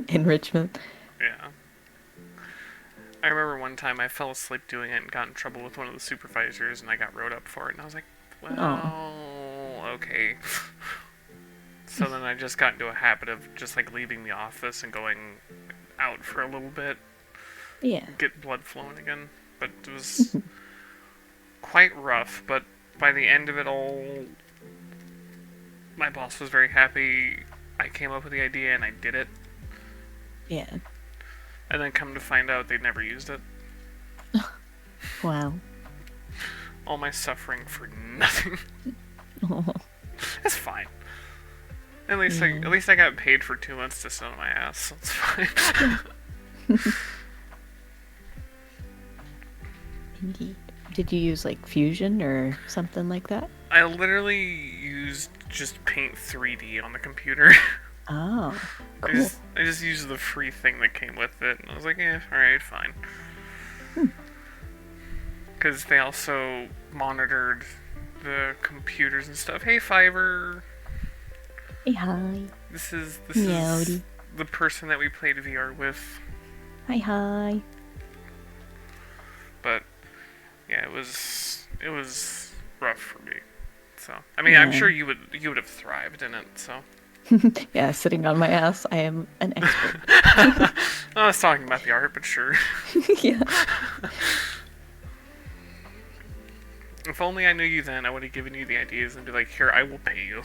enrichment. Yeah. I remember one time I fell asleep doing it and got in trouble with one of the supervisors, and I got wrote up for it, and I was like, Oh, well, okay. So then I just got into a habit of just like leaving the office and going out for a little bit, yeah. get blood flowing again. But it was quite rough, but by the end of it all, my boss was very happy. I came up with the idea and I did it, Yeah. and then come to find out they'd never used it. Wow. All my suffering for nothing. It's fine. Yeah. At least I got paid for 2 months to sit on my ass, so it's fine. Indeed. Did you use like Fusion or something like that? I literally used just Paint 3D on the computer. Oh, cool. I just used the free thing that came with it, and I was like, yeah, alright, fine. Because they also monitored the computers and stuff. Hey, Fiverr, Hey, hi. this is Meowdy. the person that we played VR with. Hi, hi. But yeah, it was rough for me. So I mean, I'm Yeah. sure you would have thrived in it. So Yeah, sitting on my ass. I am an expert. I was talking about the art, but sure. Yeah. If only I knew you then, I would have given you the ideas and be like, here, I will pay you.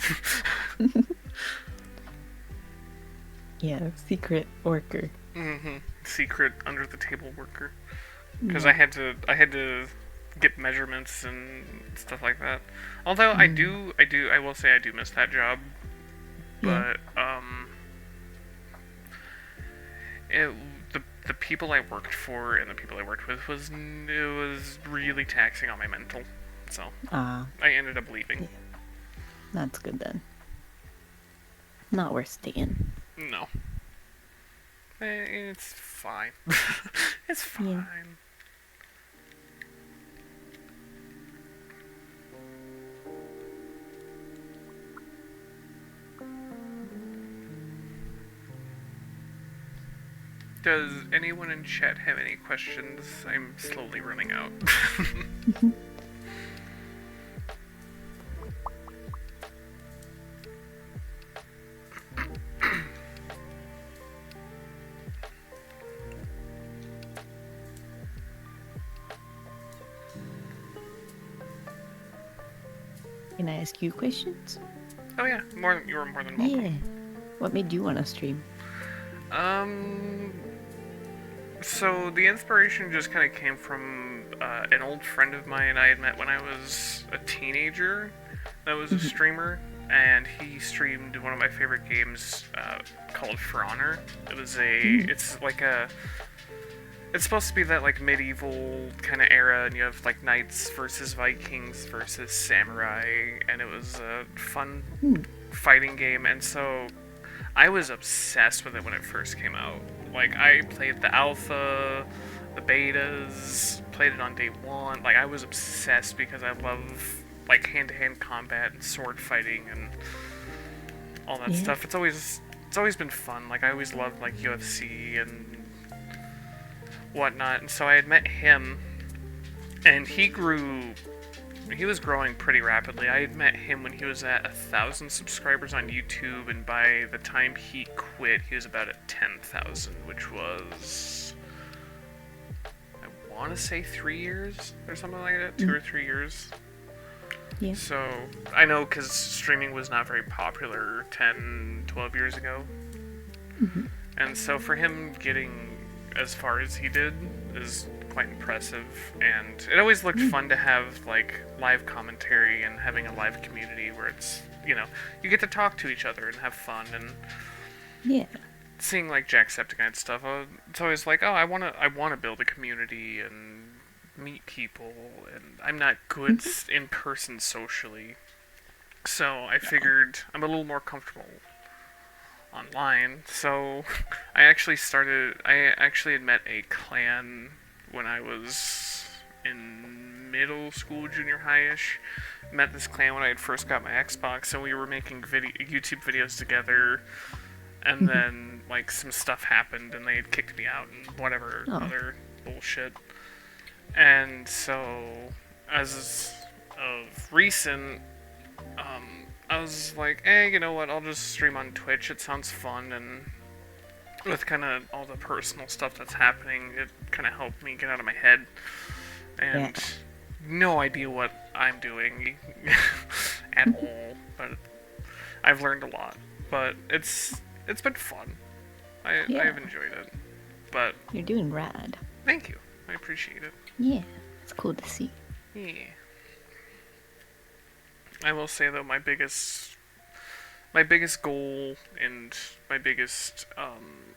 Yeah, secret worker. Secret under the table worker. Because Yeah. I had to get measurements and stuff like that. Although I will say I do miss that job. Yeah. But it, the people I worked for and the people I worked with was really taxing on my mental. So Ah, I ended up leaving. that's good then. Not worth staying. No, it's fine. It's Yeah. fine. Does anyone in chat have any questions? I'm slowly running out. Can I ask you questions? Oh yeah, you were more than Yeah. welcome. What made you want to stream? Um, so the inspiration just kind of came from an old friend of mine I had met when I was a teenager. That was a streamer, and he streamed one of my favorite games called For Honor. It's supposed to be that like medieval kind of era, and you have like knights versus Vikings versus samurai, and it was a fun fighting game. And so I was obsessed with it when it first came out. Like I played the alpha, the betas, played it on day one. Like I was obsessed because I love like hand-to-hand combat and sword fighting and all that Yeah. stuff. It's always been fun. Like I always loved like UFC and whatnot. And so I had met him, and he was growing pretty rapidly. I had met him when he was at 1,000 subscribers on YouTube, and by the time he quit, he was about at 10,000, which was, I want to say 3 years or something like that, 2 or 3 years. Yeah. So I know because streaming was not very popular 10, 12 years ago. And so for him getting as far as he did is quite impressive, and it always looked fun to have like live commentary and having a live community where it's, you get to talk to each other and have fun. And Yeah. seeing like Jacksepticeye and stuff, it's always like, oh, I want to build a community and meet people, and I'm not good in person socially. So I figured I'm a little more comfortable online. So I actually had met a clan when I was in middle school, junior high-ish. Met this clan when I had first got my Xbox, and we were making YouTube videos together. And then, like, some stuff happened, and they had kicked me out, and whatever Oh, other bullshit. And so, as of recent, I was like, hey, you know what? I'll just stream on Twitch. It sounds fun, and with kind of all the personal stuff that's happening, it kind of helped me get out of my head. yeah. And no idea what I'm doing at all, but I've learned a lot. But it's been fun. Yeah. I've enjoyed it. But You're doing rad. thank you. I appreciate it. Yeah. It's cool to see. Yeah. I will say though, my biggest goal and my biggest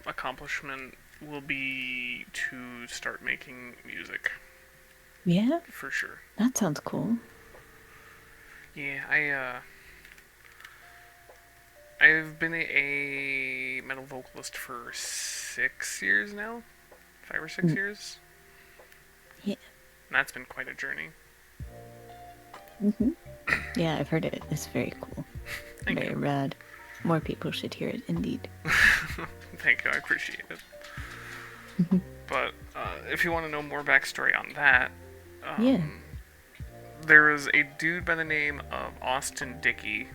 accomplishment will be to start making music Yeah? for sure. That sounds cool. Yeah, I've been a metal vocalist for 6 years now, 5 or 6 years. Yeah. And that's been quite a journey. hmm Yeah, I've heard it. It's very cool. Thank Very you. rad. More people should hear it, indeed. Thank you, I appreciate it. But if you want to know more backstory on that, Yeah. there is a dude by the name of Austin Dickey.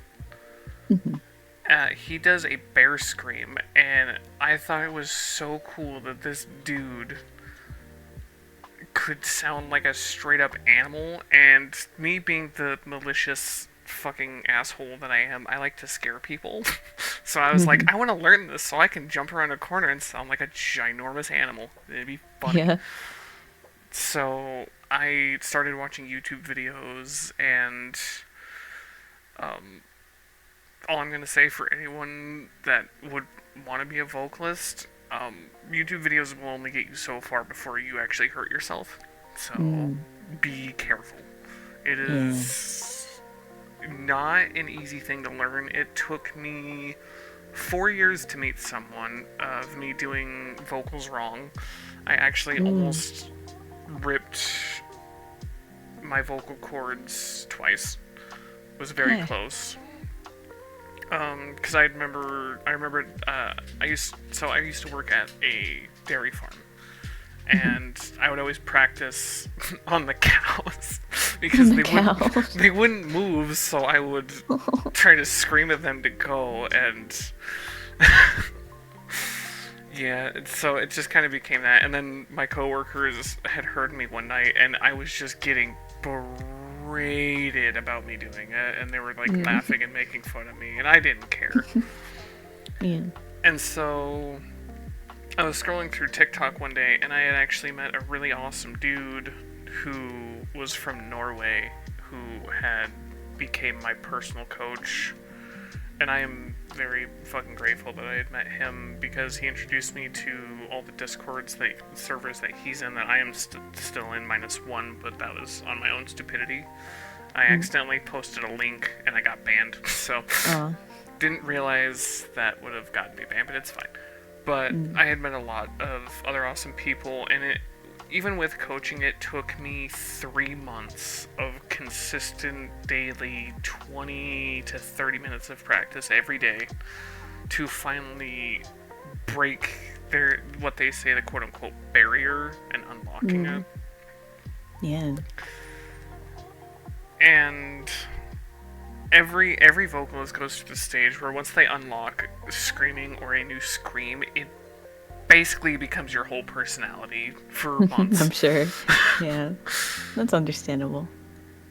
He does a bear scream, and I thought it was so cool that this dude could sound like a straight up animal, and me being the malicious fucking asshole that I am, I like to scare people. So I was like, I want to learn this so I can jump around a corner and sound like a ginormous animal. It'd be funny. Yeah. So I started watching YouTube videos, and all I'm gonna say for anyone that would want to be a vocalist, YouTube videos will only get you so far before you actually hurt yourself. So be careful. It is not an easy thing to learn. It took me 4 years to meet someone of me doing vocals wrong. I actually almost ripped my vocal cords twice. It was very close. Because I remember, I used to work at a dairy farm, and I would always practice on the cows because they wouldn't move, so I would try to scream at them to go, and yeah, so it just kind of became that. And then my coworkers had heard me one night, and I was just getting berated about me doing it, and they were like laughing and making fun of me, and I didn't care. Yeah. And so I was scrolling through TikTok one day, and I had actually met a really awesome dude who was from Norway, who had became my personal coach, and I am very fucking grateful that I had met him, because he introduced me to all the Discords, servers that he's in, that I am still in -1, but that was on my own stupidity. I accidentally posted a link and I got banned, so didn't realize that would have gotten me banned, but it's fine. But I had met a lot of other awesome people, and even with coaching, it took me 3 months of consistent daily 20 to 30 minutes of practice every day to finally break what they say, the quote-unquote barrier, and unlocking it. Yeah. And every vocalist goes through the stage where once they unlock screaming or a new scream, it basically becomes your whole personality for months. I'm sure. Yeah. That's understandable.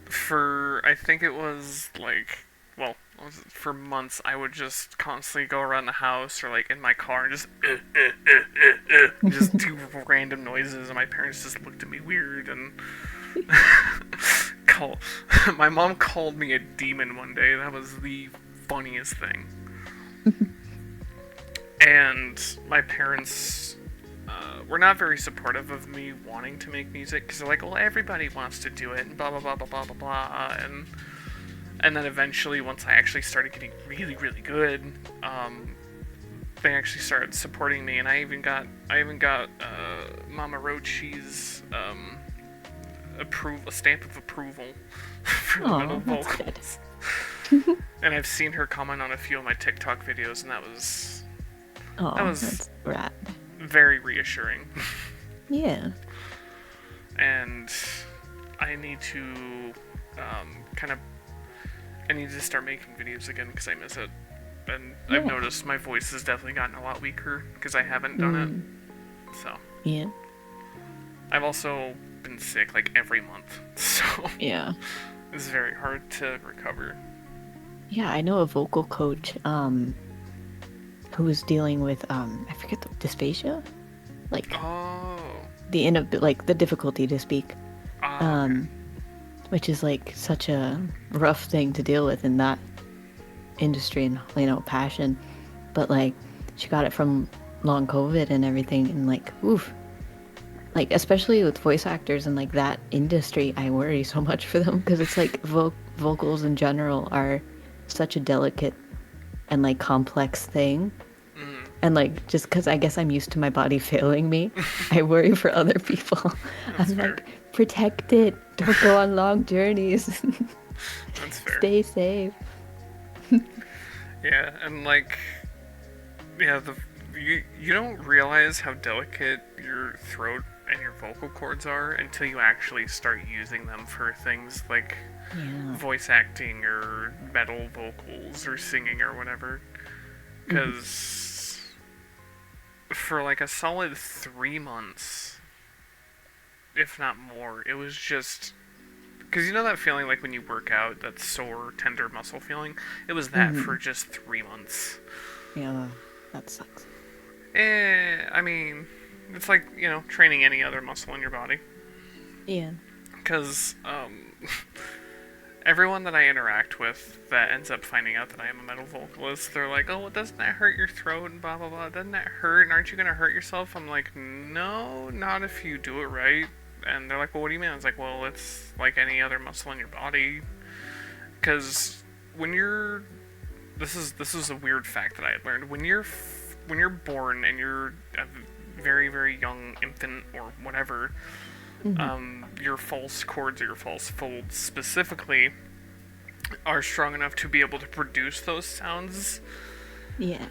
I think it was like, well, for months I would just constantly go around the house or like in my car and just do random noises, and my parents just looked at me weird, and my mom called me a demon one day. That was the funniest thing. And my parents were not very supportive of me wanting to make music, because they're like, well, everybody wants to do it, and blah blah blah blah blah blah blah. And And then eventually, once I actually started getting really, really good, they actually started supporting me, and I even got Mama Rochi's a stamp of approval for the metal Oh, that's good. vocals. And I've seen her comment on a few of my TikTok videos, and that Oh, was that's rad. very reassuring. Yeah. And I need to kind of I need to start making videos again because I miss it. And I've Yeah. noticed my voice has definitely gotten a lot weaker because I haven't done Mm. it. So Yeah. I've also been sick like every month, so Yeah. it's very hard to recover. Yeah, I know a vocal coach who was dealing with I forget the dysphagia, like Oh, like the difficulty to speak, okay. um which is like such a rough thing to deal with in that industry and passion. But like she got it from long COVID and everything, and like oof, like especially with voice actors and like that industry, I worry so much for them because it's like vocals in general are such a delicate and like complex thing. Mm, And like just because I guess I'm used to my body failing me, I worry for other people. that's I'm fair. like, protect it, don't go on long journeys. That's fair. Stay safe. Yeah, and like, yeah, you don't realize how delicate your throat and your vocal cords are until you actually start using them for things like Yeah. voice acting or metal vocals or singing or whatever. Mhm. Because for like a solid 3 months, if not more, it was just. Because you know that feeling like when you work out, that sore, tender muscle feeling? It was that for Mhm. just 3 months. Yeah, that sucks. I mean, it's like, training any other muscle in your body. Yeah. Because, everyone that I interact with that ends up finding out that I am a metal vocalist, they're like, oh, well, doesn't that hurt your throat and blah, blah, blah? Doesn't that hurt? And aren't you going to hurt yourself? I'm like, no, not if you do it right. And they're like, well, what do you mean? I was like, well, it's like any other muscle in your body. Because when you're. This is a weird fact that I had learned. When you're born and you're a very, very young infant or whatever, Mhm. your false chords or your false folds specifically are strong enough to be able to produce those sounds. Yeah.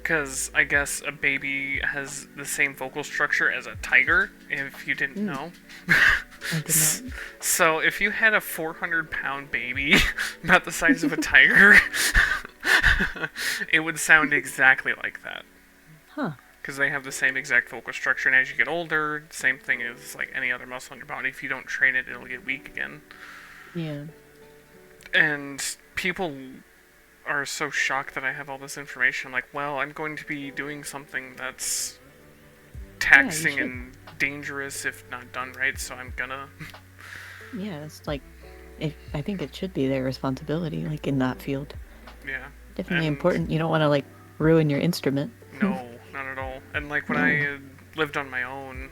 Because I guess a baby has the same vocal structure as a tiger, if you didn't Mm. know. I did not. So if you had a 400-pound baby, about the size of a tiger, it would sound exactly like that. Huh. Because they have the same exact vocal structure, and as you get older, same thing as like any other muscle in your body. If you don't train it, it'll get weak again. Yeah. And people are so shocked that I have all this information. I'm like, well, I'm going to be doing something that's Yeah, you taxing should. and dangerous if not done right, so I'm gonna. Yeah, it's like I think it should be their responsibility, like in that field. Yeah. Definitely And important. You don't want to like ruin your instrument. no, not at all. And like when I No. had lived on my own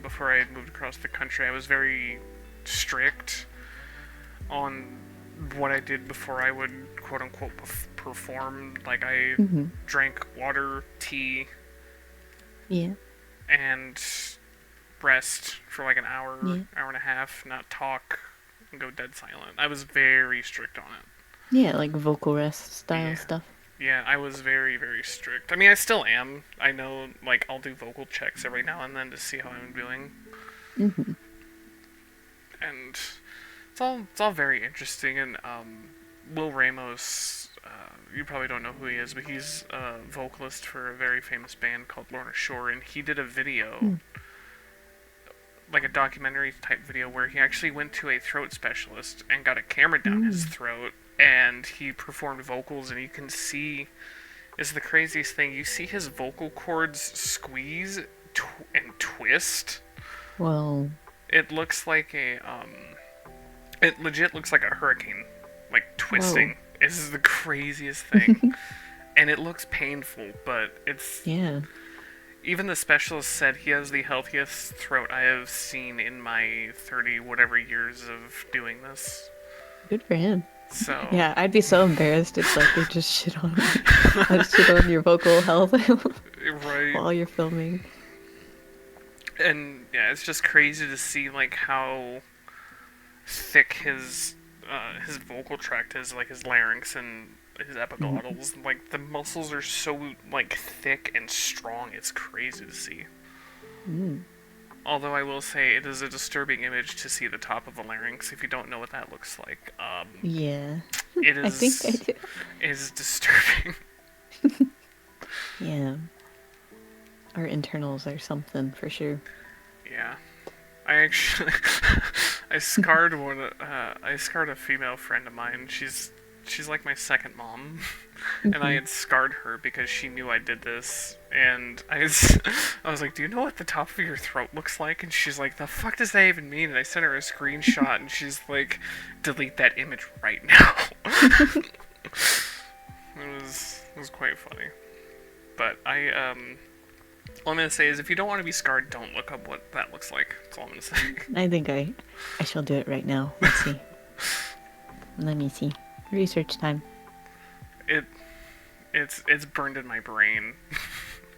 before I had moved across the country, I was very strict on what I did before I would quote unquote perform. Like I Mhm. drank water, tea, Yeah. and rest for like an Yeah. hour and a half, not talk and go dead silent. I was very strict on it. Yeah, like vocal rest style Yeah. stuff. Yeah, I was very, very strict. I mean, I still am. I know, like, I'll do vocal checks every now and then to see how I'm doing. Mhm. And it's all very interesting. And Will Ramos, you probably don't know who he is, but he's a vocalist for a very famous band called Lorna Shore, and he did a video, Mm. like a documentary type video, where he actually went to a throat specialist and got a camera down his Mm. throat, and he performed vocals, and you can see is the craziest thing. You see his vocal cords squeeze and twist. Well, It looks like it legit looks like a hurricane, like whoa. twisting. This is the craziest thing, and it looks painful, but it's Yeah. even the specialist said he has the healthiest throat I have seen in my 30 whatever years of doing this. Good for him. So, Yeah, I'd be so embarrassed if like they just shit on me. I shit on your vocal health right. while you're filming. And yeah, it's just crazy to see like how thick his vocal tract is, like his larynx and his Mm. epiglottals. Like the muscles are so like thick and strong. It's crazy to see. Mm. Although I will say it is a disturbing image to see the top of the larynx. If you don't know what that looks like, Yeah, it I think I is do. it is disturbing. Yeah, our internals are something for sure. Yeah, I actually I scarred one. I scarred a female friend of mine. She's like my second mom, and I Hmm. had scarred her because she knew I did this. And I was like, "Do you know what the top of your throat looks like?" And she's like, "The fuck does that even mean?" And I sent her a screenshot, and she's like, "Delete that image right now." It was quite funny. But all I'm gonna say is if you don't want to be scarred, don't look up what that looks like. That's all I'm gonna say. I think I shall do it right now. Let's see. Let me see. Research time. It it's burned in my brain.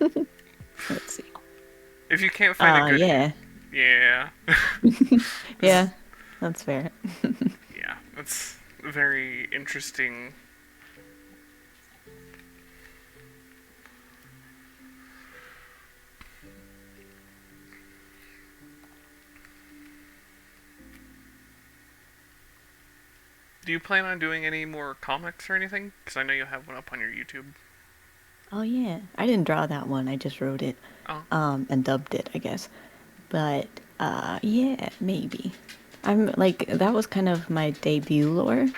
Let's see. If you can't find a good, Yeah. yeah, Yeah, that's fair. yeah, it's very interesting. Do you plan on doing any more comics or anything? Because I know you have one up on your YouTube. Oh yeah, I didn't draw that one. I just wrote it, Oh, and dubbed it, I guess. But yeah, maybe. I'm like that was kind of my debut lore.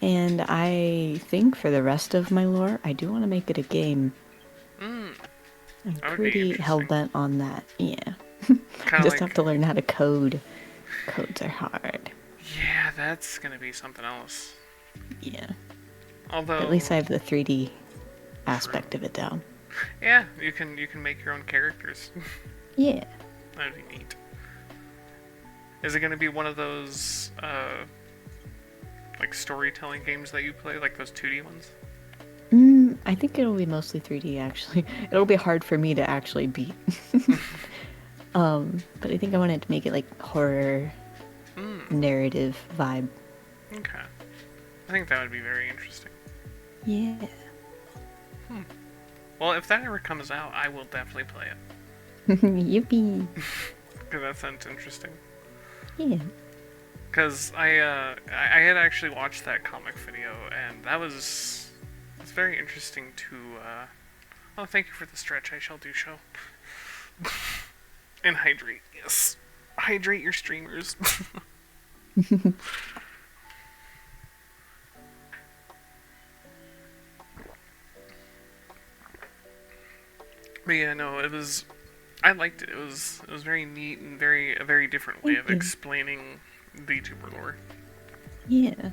And I think for the rest of my lore, I do want to make it a game. mm, I'm that would be pretty hell interesting. bent on that. Yeah. I Kind of just have like, to learn how to code. Codes are hard. yeah, that's gonna be something else. Yeah. But at least Although, I have the 3D true. aspect of it down. Yeah, you can make your own characters. Yeah. That'd be neat. Is it gonna be one of those like storytelling games that you play, like those 2D ones? I think it'll be mostly 3D actually. It'll be hard for me to actually beat. But I think I wanted to make it like horror Hmm. narrative vibe. Okay. I think that would be very interesting. Yeah. Hmm. Well, if that ever comes out, I will definitely play it. Yippee. Because that sounds interesting. Yeah. Because I had actually watched that comic video, and that was it's very interesting to. Oh, thank you for the stretch. I shall do so. And hydrate. Yes, hydrate your streamers. But yeah, no, it was. I liked it. It was very neat and a very different way Thank of you. explaining VTuber lore. Yeah.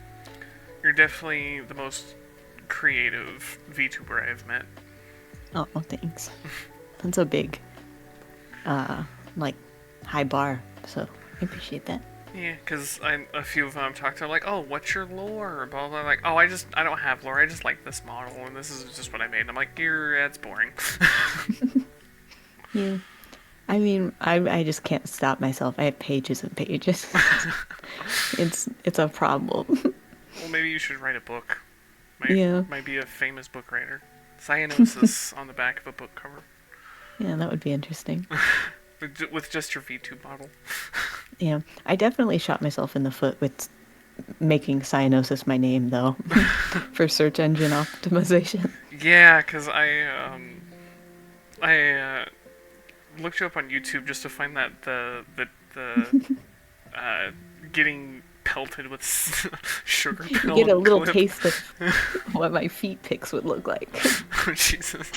You're definitely the most creative VTuber I've met. Oh, thanks. That's a big, uh, like, high bar. So I appreciate that. Yeah, because a few of them I've talked to are like, oh, what's your lore? Blah, blah, like, oh, I don't have lore. I just like this model, and this is just what I made. And I'm like, that's boring. Yeah. I mean, I just can't stop myself. I have pages and pages. It's a problem. Well, maybe you should write a book. Yeah. Might be a famous book writer. Cyanosis on the back of a book cover. Yeah, that would be interesting. With just your VTube model. Yeah. I definitely shot myself in the foot with making cyanosis my name though for search engine optimization. Yeah, because I looked you up on YouTube just to find that the uh, getting pelted with sugar You pill get a little clip. taste of what my feet pics would look like. Oh, Jesus.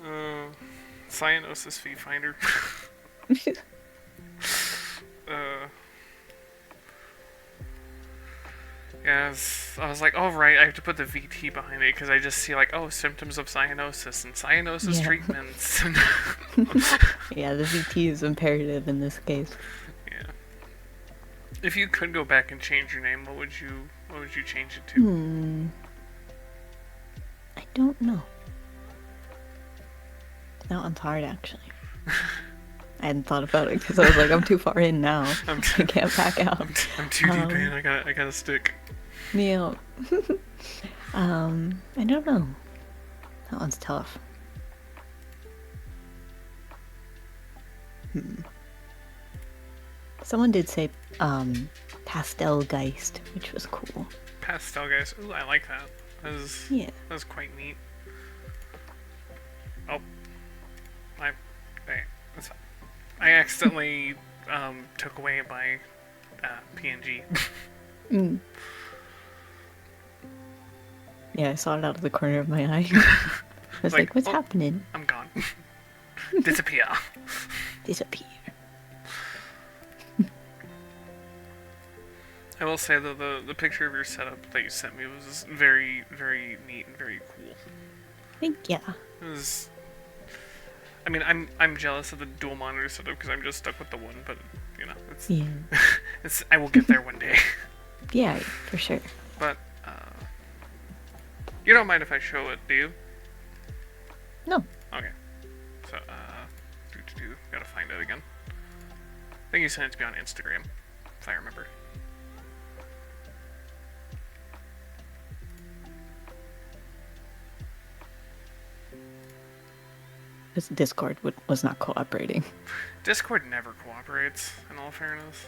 Uh, Cyanosis Fee Finder. uh, yes, I was like, oh right, I have to put the VT behind it because I just see like, oh, symptoms of cyanosis and cyanosis Yeah. treatments. Yeah, the VT is imperative in this case. Yeah. If you could go back and change your name, what would you change it to? I don't know. That one's hard, actually. I hadn't thought about it because I was like, I'm too far in now. I can't back out. I'm too deep in. I gotta stick. Yeah. I don't know. That one's tough. Someone did say Pastel Geist, which was cool. Pastel guys. Ooh, I like that. Yeah. That was quite neat. Oh, I accidentally took away my PNG. Yeah, I saw it out of the corner of my eye. I was like, what's happening? I'm gone. Disappear. Disappear. I will say that the picture of your setup that you sent me was very, very neat and very cool. Thank ya. It was. I mean, I'm jealous of the dual monitor setup because I'm just stuck with the one, but you know, it's. Yeah. It's. I will get there one day. Yeah, for sure. But you don't mind if I show it, do you? No. Okay. So gotta find it again. I think you sent it to me on Instagram, if I remember. Because Discord was not cooperating. Discord never cooperates, in all fairness.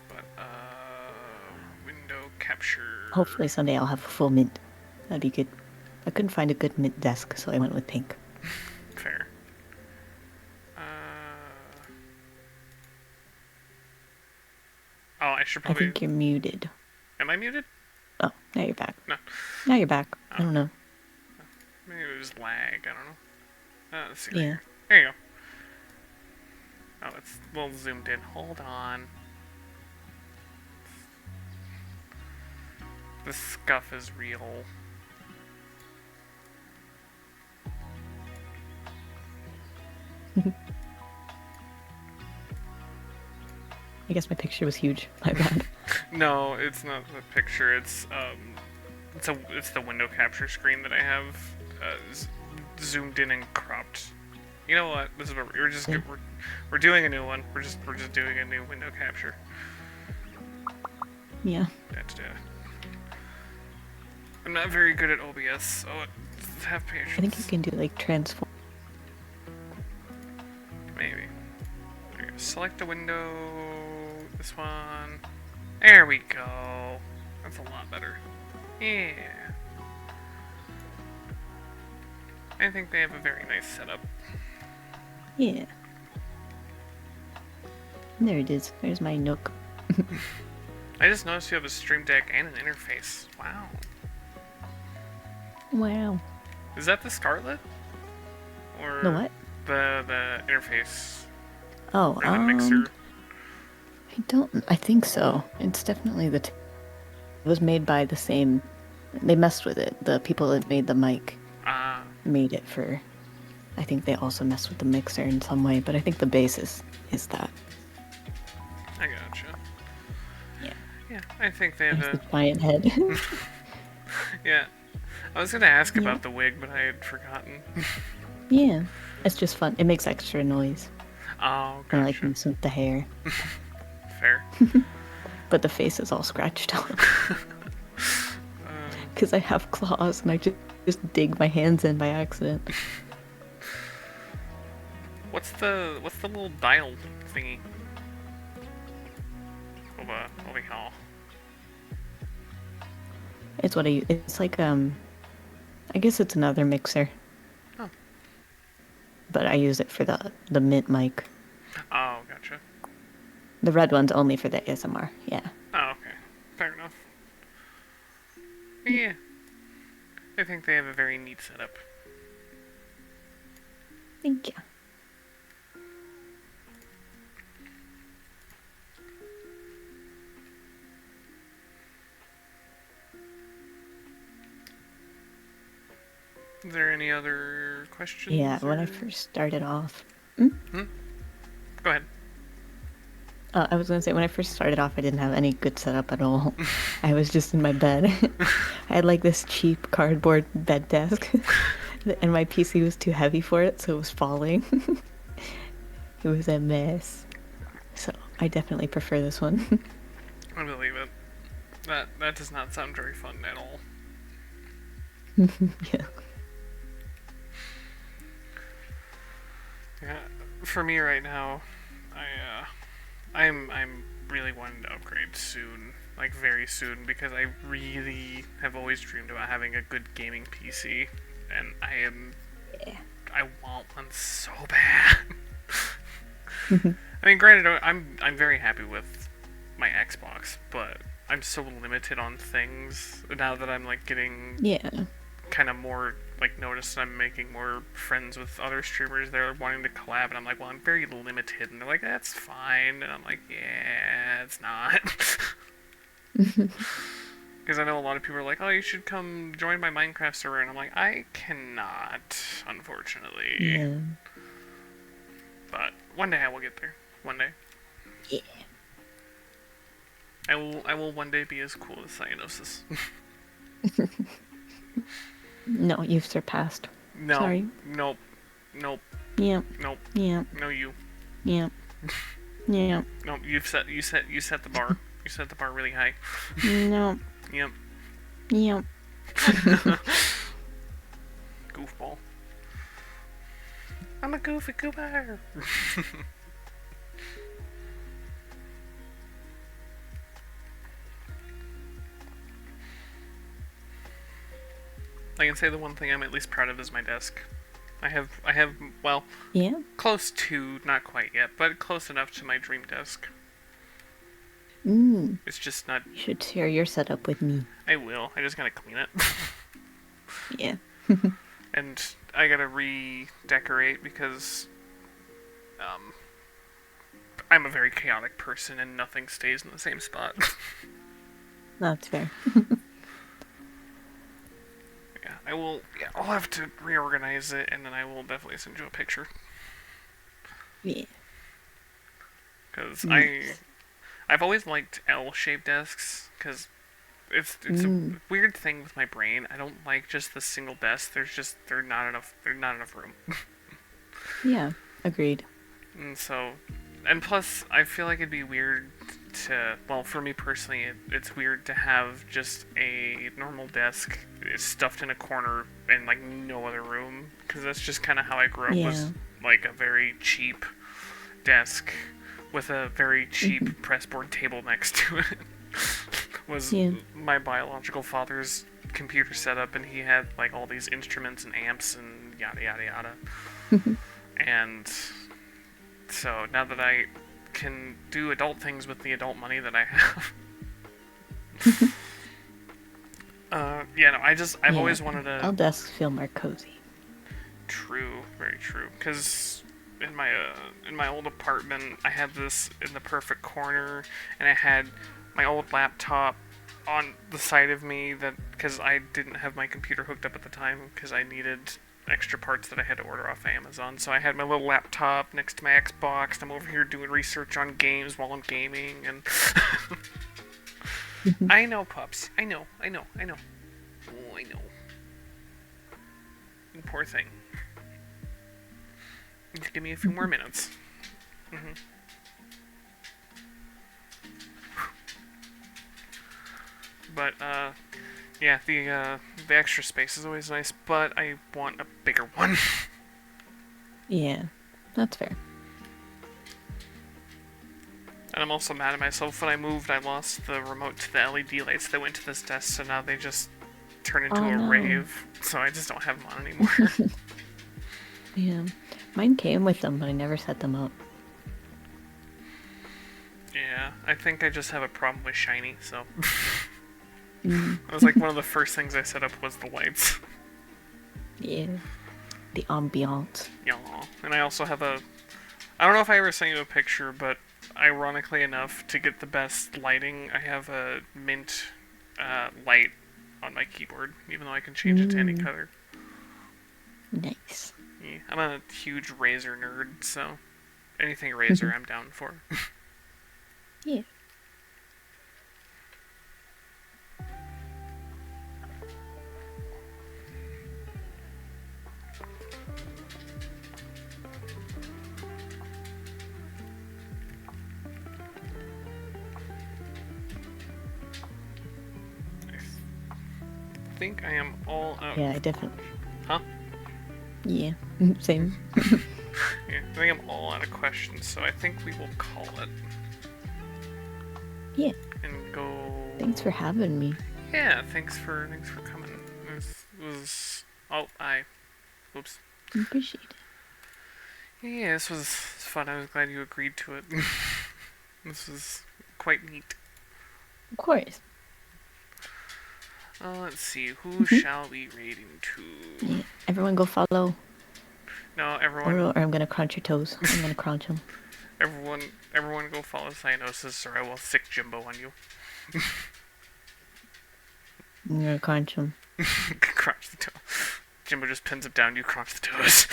But, window capture. Hopefully someday I'll have a full mint. That'd be good. I couldn't find a good mint desk, so I went with pink. Fair. Oh, I should probably. I think you're muted. Am I muted? Oh, now you're back. No. Now you're back. I don't know. Maybe it was lag. I don't know. Let's see. Yeah. There you go. Oh, it's a little zoomed in. Hold on. The scuff is real. I guess my picture was huge. My bad. No, it's not the picture. It's the window capture screen that I have zoomed in and cropped. You know what? This is what we're doing a new one. We're just doing a new window capture. Yeah. I'm not very good at OBS, so have patience. I think you can do like transform. Maybe. There you go. Select a window. This one. There we go. That's a lot better. Yeah. I think they have a very nice setup. Yeah. There it is. There's my nook. I just noticed you have a Stream Deck and an interface. Wow. Wow. Is that the Scarlet? Or The what? The interface. Oh, or the mixer. I think so. It's definitely it was made by the same. They messed with it. The people that made the mic made it for. I think they also messed with the mixer in some way, but I think the basis is that. I gotcha. Yeah. Yeah, I think they have the giant head. Yeah. I was gonna ask about the wig, but I had forgotten. Yeah. It's just fun. It makes extra noise. Oh, gotcha. I like messing with the hair. Fair. But the face is all scratched up. Because I have claws and I just dig my hands in by accident. What's the little dial thingy? Over here. It's what it's like, I guess it's another mixer. Oh. But I use it for the mint mic. Oh, gotcha. The red one's only for the ASMR, yeah. Oh, okay. Fair enough. Yeah. I think they have a very neat setup. Thank you. Is there any other questions? Yeah, when I first started off... Go ahead. I was gonna say, when I first started off, I didn't have any good setup at all. I was just in my bed. I had like this cheap cardboard bed desk, and my PC was too heavy for it, so it was falling. It was a mess. So I definitely prefer this one. I believe it. That does not sound very fun at all. Yeah. Yeah, for me right now, I'm really wanting to upgrade soon, like very soon, because I really have always dreamed about having a good gaming PC, and Yeah. I want one so bad. I mean, granted, I'm very happy with my Xbox, but I'm so limited on things now that I'm like getting Yeah. kind of more like noticed. I'm making more friends with other streamers. They're wanting to collab, and I'm like, well, I'm very limited, and they're like, that's fine, and I'm like, yeah, it's not. Because I know a lot of people are like, oh, you should come join my Minecraft server, and I'm like, I cannot, unfortunately. Yeah. But one day I will get there. One day. Yeah. I will one day be as cool as Cyanosis. No, you've surpassed. No. Sorry. Nope. Nope. Yep. Nope. Yep. No you. Yep. Yep. No, you set the bar. You set the bar really high. No. Yep. Yep. Goofball. I'm a goofy goober. I can say the one thing I'm at least proud of is my desk. I have, well, Yeah. close to, not quite yet, but close enough to my dream desk. Mm. It's just not. You should share your setup with me. I will. I just gotta clean it. Yeah. And I gotta redecorate because I'm a very chaotic person and nothing stays in the same spot. That's fair. Yeah, I will. Yeah, I'll have to reorganize it, and then I will definitely send you a picture. Yeah. Because Nice. I've always liked L-shaped desks because it's a weird thing with my brain. I don't like just the single desk. There's not enough room. Yeah. Agreed. And so, and plus, I feel like it'd be weird to, well, for me personally, it's weird to have just a normal desk stuffed in a corner in like no other room, because that's just kind of how I grew up, Yeah. was like a very cheap desk with a very cheap pressboard table next to it. Was Yeah. my biological father's computer setup, and he had like all these instruments and amps and yada yada yada. And so now that I can do adult things with the adult money that I have, yeah, no, I've Yeah. always wanted All to. desks feel more cozy. True, very true. Because in my old apartment, I had this in the perfect corner, and I had my old laptop on the side of me, that because I didn't have my computer hooked up at the time because I needed extra parts that I had to order off Amazon. So I had my little laptop next to my Xbox, and I'm over here doing research on games while I'm gaming, and I know, pups. I know. Oh, I know. You poor thing. Just give me a few more minutes. Mm-hmm. But yeah, the extra space is always nice, but I want a bigger one. Yeah. That's fair. And I'm also mad at myself. When I moved, I lost the remote to the LED lights that went to this desk, so now they just turn into Oh, a no. rave. So I just don't have them on anymore. Yeah. Mine came with them, but I never set them up. Yeah, I think I just have a problem with shiny, so. Mm. It was like one of the first things I set up was the lights. Yeah. The ambiance. Yeah. And I also have a. I don't know if I ever sent you a picture, but ironically enough, to get the best lighting, I have a mint light on my keyboard, even though I can change it to any color. Nice. Yeah, I'm a huge Razer nerd, so anything Razer I'm down for. Yeah. I think I am all out. Yeah, I definitely. Huh? Yeah. Same. Yeah, I think I'm all out of questions, so I think we will call it. Yeah. And go. Thanks for having me. Yeah, thanks for coming. It was oops. Appreciate it. Yeah, this was fun. I was glad you agreed to it. This was quite neat. Of course. Let's see. Who shall we raid into? Yeah. Everyone go follow. No, everyone. Or I'm gonna crunch your toes. I'm gonna crunch them. Everyone, go follow Cyanosis, or I will sick Jimbo on you. I'm gonna crunch them. Crunch the toe. Jimbo just pins it down. You crunch the toes.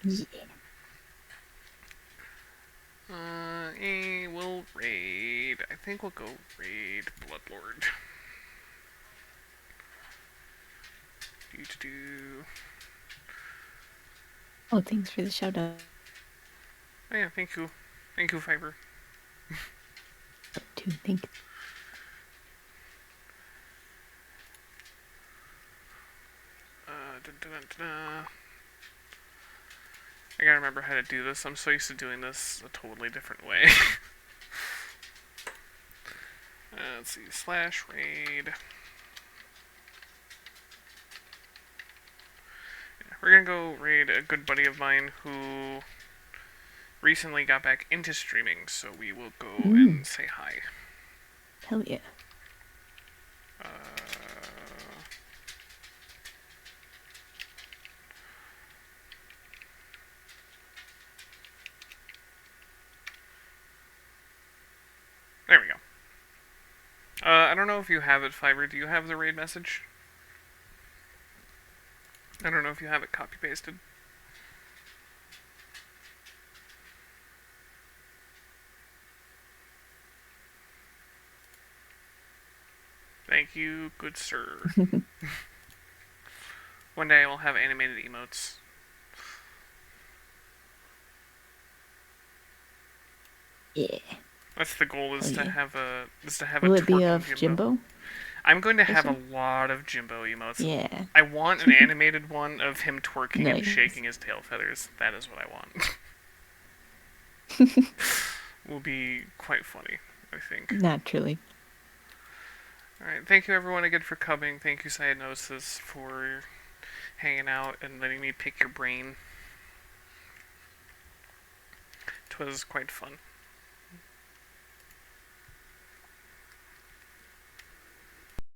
Yeah. We'll raid. I think we'll go raid Bloodlord. Do. Oh, thanks for the shout out. Oh yeah, thank you, Fiber. Too. Thank you. I gotta remember how to do this. I'm so used to doing this a totally different way. Let's see, /raid. Yeah, we're gonna go raid a good buddy of mine who recently got back into streaming, so we will go and say hi. Hell yeah. There we go. I don't know if you have it, Fiverr. Do you have the raid message? I don't know if you have it copy-pasted. Thank you, good sir. One day I will have animated emotes. Yeah. That's the goal. Is to have a Will it be twerking of Jimbo? I'm going to have a lot of Jimbo emotes. Yeah. I want an animated one of him twerking and Nice. shaking his tail feathers. That is what I want. Will be quite funny, I think. Naturally. Alright, thank you everyone again for coming. Thank you, Cyanosis, for hanging out and letting me pick your brain. 'Twas quite fun.